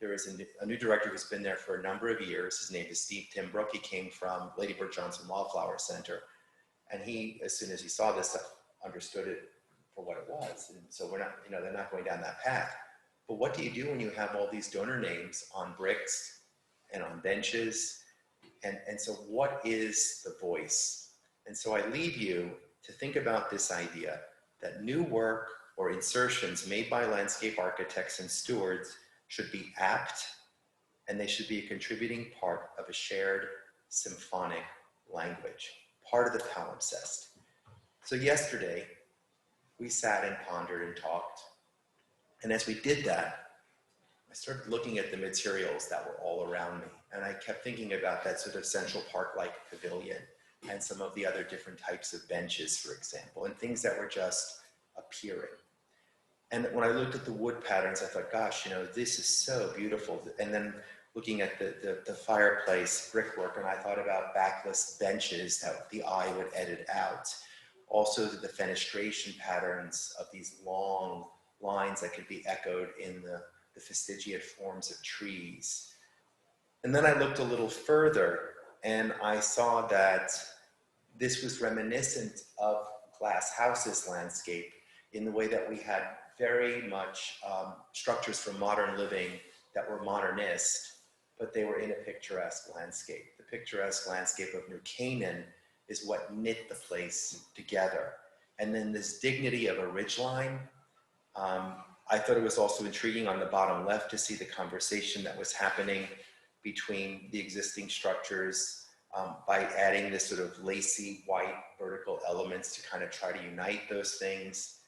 there is a new director who's been there for a number of years. His name is Steve Timbrook. He came from Lady Bird Johnson Wildflower Center. And he, as soon as he saw this stuff, understood it for what it was. And so we're not, you know, they're not going down that path. But what do you do when you have all these donor names on bricks and on benches? And so what is the voice? And so I leave you to think about this idea that new work or insertions made by landscape architects and stewards should be apt, and they should be a contributing part of a shared symphonic language, part of the palimpsest. So yesterday, we sat and pondered and talked. And as we did that, I started looking at the materials that were all around me. And I kept thinking about that sort of Central Park-like pavilion and some of the other different types of benches, for example, and things that were just appearing. And when I looked at the wood patterns, I thought, gosh, this is so beautiful. And then looking at the fireplace brickwork, and I thought about backless benches that the eye would edit out. Also the fenestration patterns of these long lines that could be echoed in the fastigiate forms of trees. And then I looked a little further and I saw that this was reminiscent of Glass House's landscape in the way that we had very much structures for modern living that were modernist, but they were in a picturesque landscape. The picturesque landscape of New Canaan is what knit the place together. And then this dignity of a ridgeline. I thought it was also intriguing on the bottom left to see the conversation that was happening between the existing structures by adding this sort of lacy white vertical elements to kind of try to unite those things.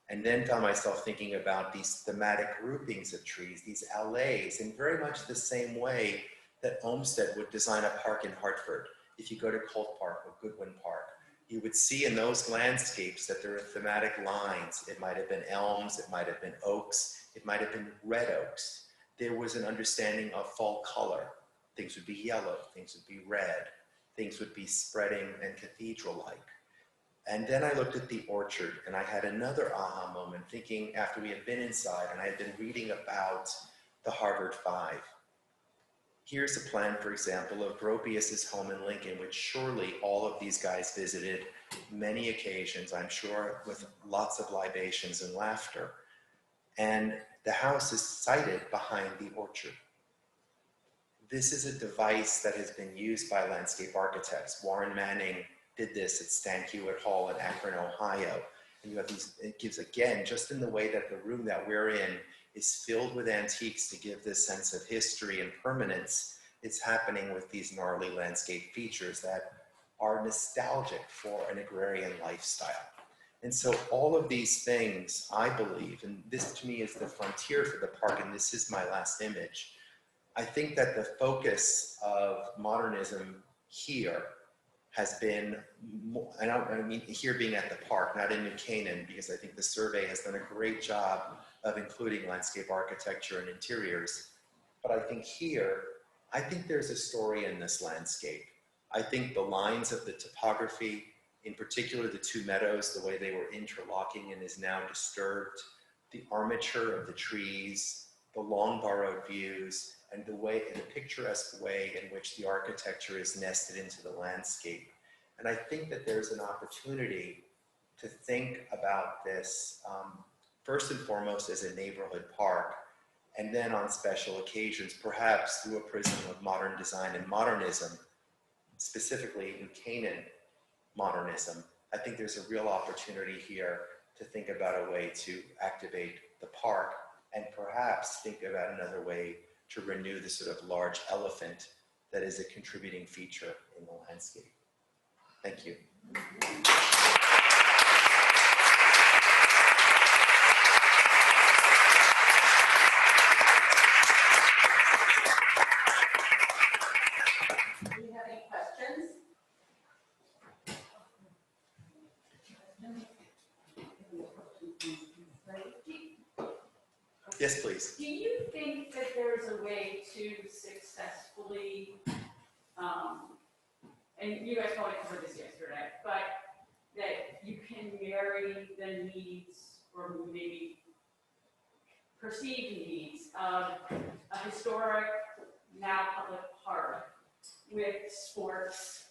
And then found myself thinking about these thematic groupings of trees, these alleys, in very much the same way that Olmsted would design a park in Hartford. If you go to Colt Park or Goodwin Park, you would see in those landscapes that there are thematic lines. It might have been elms, it might have been oaks, it might have been red oaks. There was an understanding of fall color. Things would be yellow, things would be red, things would be spreading and cathedral-like. And then I looked at the orchard and I had another aha moment thinking after we had been inside and I had been reading about the Harvard Five. Here's a plan, for example, of Gropius's home in Lincoln, which surely all of these guys visited many occasions, I'm sure, with lots of libations and laughter. And the house is sited behind the orchard. This is a device that has been used by landscape architects. Warren Manning did this at Stan Hewitt Hall in Akron, Ohio. And you have these, it gives, again, just in the way that the room that we're in is filled with antiques to give this sense of history and permanence. It's happening with these gnarly landscape features that are nostalgic for an agrarian lifestyle. And so all of these things, I believe, and this to me is the frontier for the park, and this is my last image. I think that the focus of modernism here has been, I mean here being at the park, not in New Canaan, because I think the survey has done a great job of including landscape architecture and interiors. But I think here, I think there's a story in this landscape. I think the lines of the topography, in particular the two meadows, the way they were interlocking and is now disturbed, the armature of the trees, the long borrowed views, and the way, in a picturesque way in which the architecture is nested into the landscape. And I think that there's an opportunity to think about this first and foremost as a neighborhood park, and then on special occasions, perhaps through a prism of modern design and modernism, specifically in Canaan modernism. I think there's a real opportunity here to think about a way to activate the park and perhaps think about another way to renew the sort of large elephant that is a contributing feature in the landscape. Thank you. Do you have any questions? Yes, please. Do you think that there's a way to successfully, and you guys probably covered this yesterday, but that you can marry the needs or maybe perceived needs of a historic, now public park with sports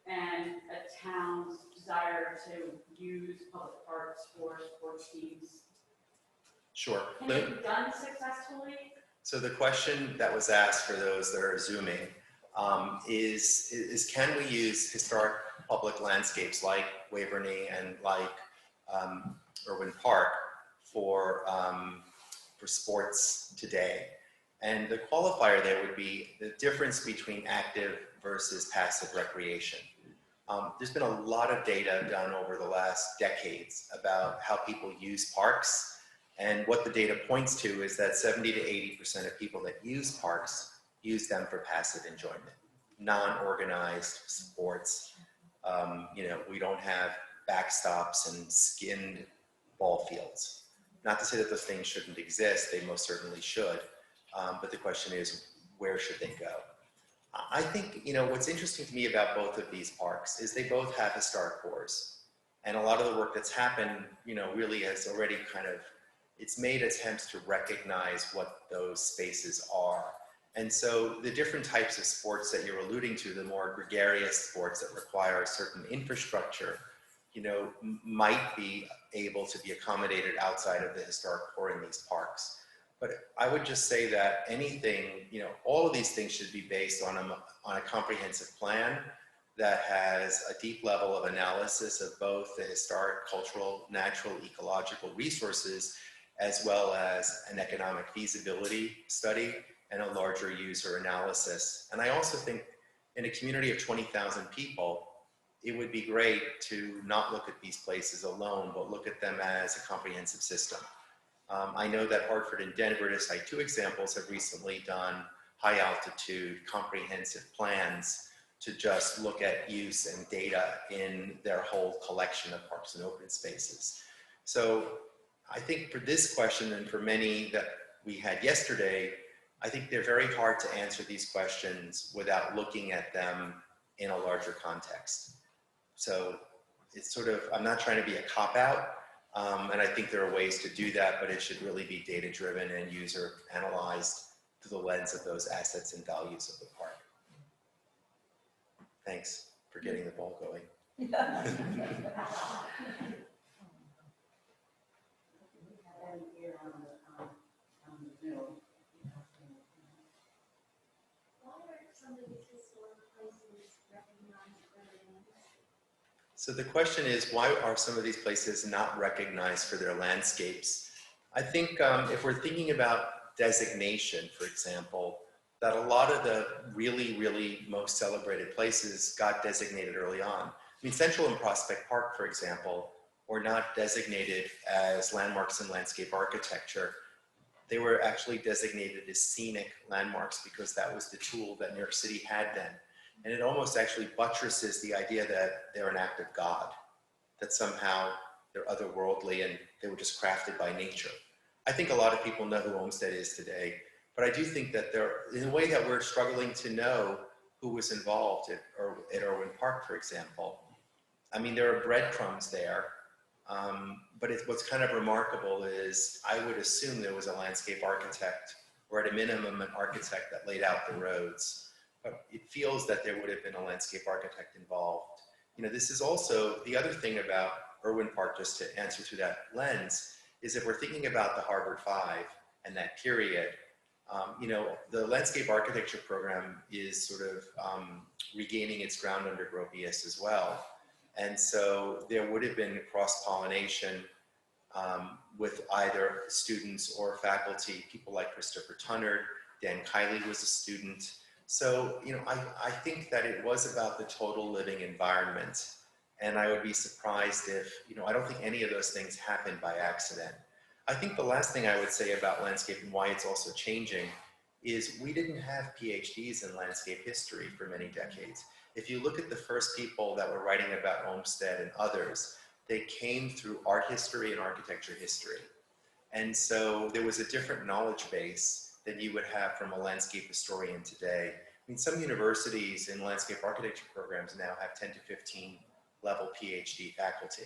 and a town's desire to use public parks for sports teams? Sure. Can it be done successfully? So the question that was asked for those that are Zooming is can we use historic public landscapes like Waveny and like Irwin Park for sports today? And the qualifier there would be the difference between active versus passive recreation. There's been a lot of data done over the last decades about how people use parks. And what the data points to is that 70 to 80% of people that use parks use them for passive enjoyment, non-organized sports. We don't have backstops and skinned ball fields. Not to say that those things shouldn't exist, they most certainly should. But the question is, where should they go? I think, what's interesting to me about both of these parks is they both have historic cores. And a lot of the work that's happened, really has already it's made attempts to recognize what those spaces are. And so the different types of sports that you're alluding to, the more gregarious sports that require a certain infrastructure, might be able to be accommodated outside of the historic core in these parks. But I would just say that anything, all of these things should be based on a comprehensive plan that has a deep level of analysis of both the historic, cultural, natural, ecological resources, as well as an economic feasibility study and a larger user analysis. And I also think in a community of 20,000 people, it would be great to not look at these places alone, but look at them as a comprehensive system. I know that Hartford and Denver, to cite two examples, have recently done high altitude comprehensive plans to just look at use and data in their whole collection of parks and open spaces. So I think for this question and for many that we had yesterday, I think they're very hard to answer these questions without looking at them in a larger context. So it's I'm not trying to be a cop-out, and I think there are ways to do that, but it should really be data-driven and user analyzed through the lens of those assets and values of the park. Thanks for getting the ball going. So the question is, why are some of these places not recognized for their landscapes? I think if we're thinking about designation, for example, that a lot of the really, really most celebrated places got designated early on. I mean, Central and Prospect Park, for example, were not designated as landmarks in landscape architecture. They were actually designated as scenic landmarks because that was the tool that New York City had then. And it almost actually buttresses the idea that they're an act of God, that somehow they're otherworldly and they were just crafted by nature. I think a lot of people know who Olmsted is today, but I do think that in a way that we're struggling to know who was involved at Irwin Park, for example. I mean, there are breadcrumbs there, but what's kind of remarkable is I would assume there was a landscape architect, or at a minimum, an architect that laid out the roads. But it feels that there would have been a landscape architect involved. This is also the other thing about Irwin Park, just to answer through that lens, is if we're thinking about the Harvard Five and that period, the landscape architecture program is regaining its ground under Gropius as well. And so there would have been cross-pollination with either students or faculty, people like Christopher Tunnard, Dan Kiley was a student. So, I think that it was about the total living environment. And I would be surprised if, I don't think any of those things happened by accident. I think the last thing I would say about landscape and why it's also changing is we didn't have PhDs in landscape history for many decades. If you look at the first people that were writing about Olmsted and others, they came through art history and architecture history. And so there was a different knowledge base than you would have from a landscape historian today. I mean, some universities in landscape architecture programs now have 10 to 15 level PhD faculty.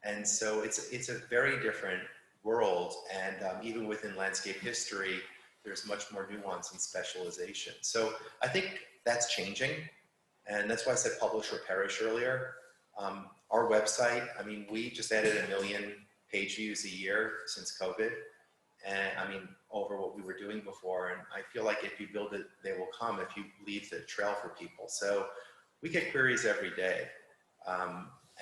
And so it's a very different world. And even within landscape history, there's much more nuance and specialization. So I think that's changing. And that's why I said publish or perish earlier. Our website, I mean, we just added 1 million page views a year since COVID. And I mean, over what we were doing before. And I feel like if you build it, they will come if you leave the trail for people. So we get queries every day.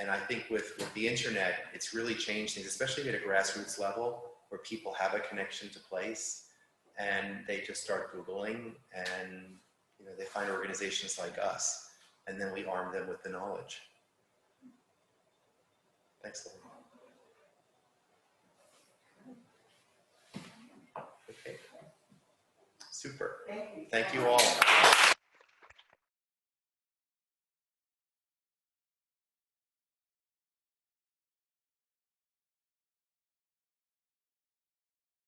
And I think with the internet, it's really changed things, especially at a grassroots level where people have a connection to place and they just start Googling and they find organizations like us and then we arm them with the knowledge. Thanks, Lily. Super. Thank you. Thank you all.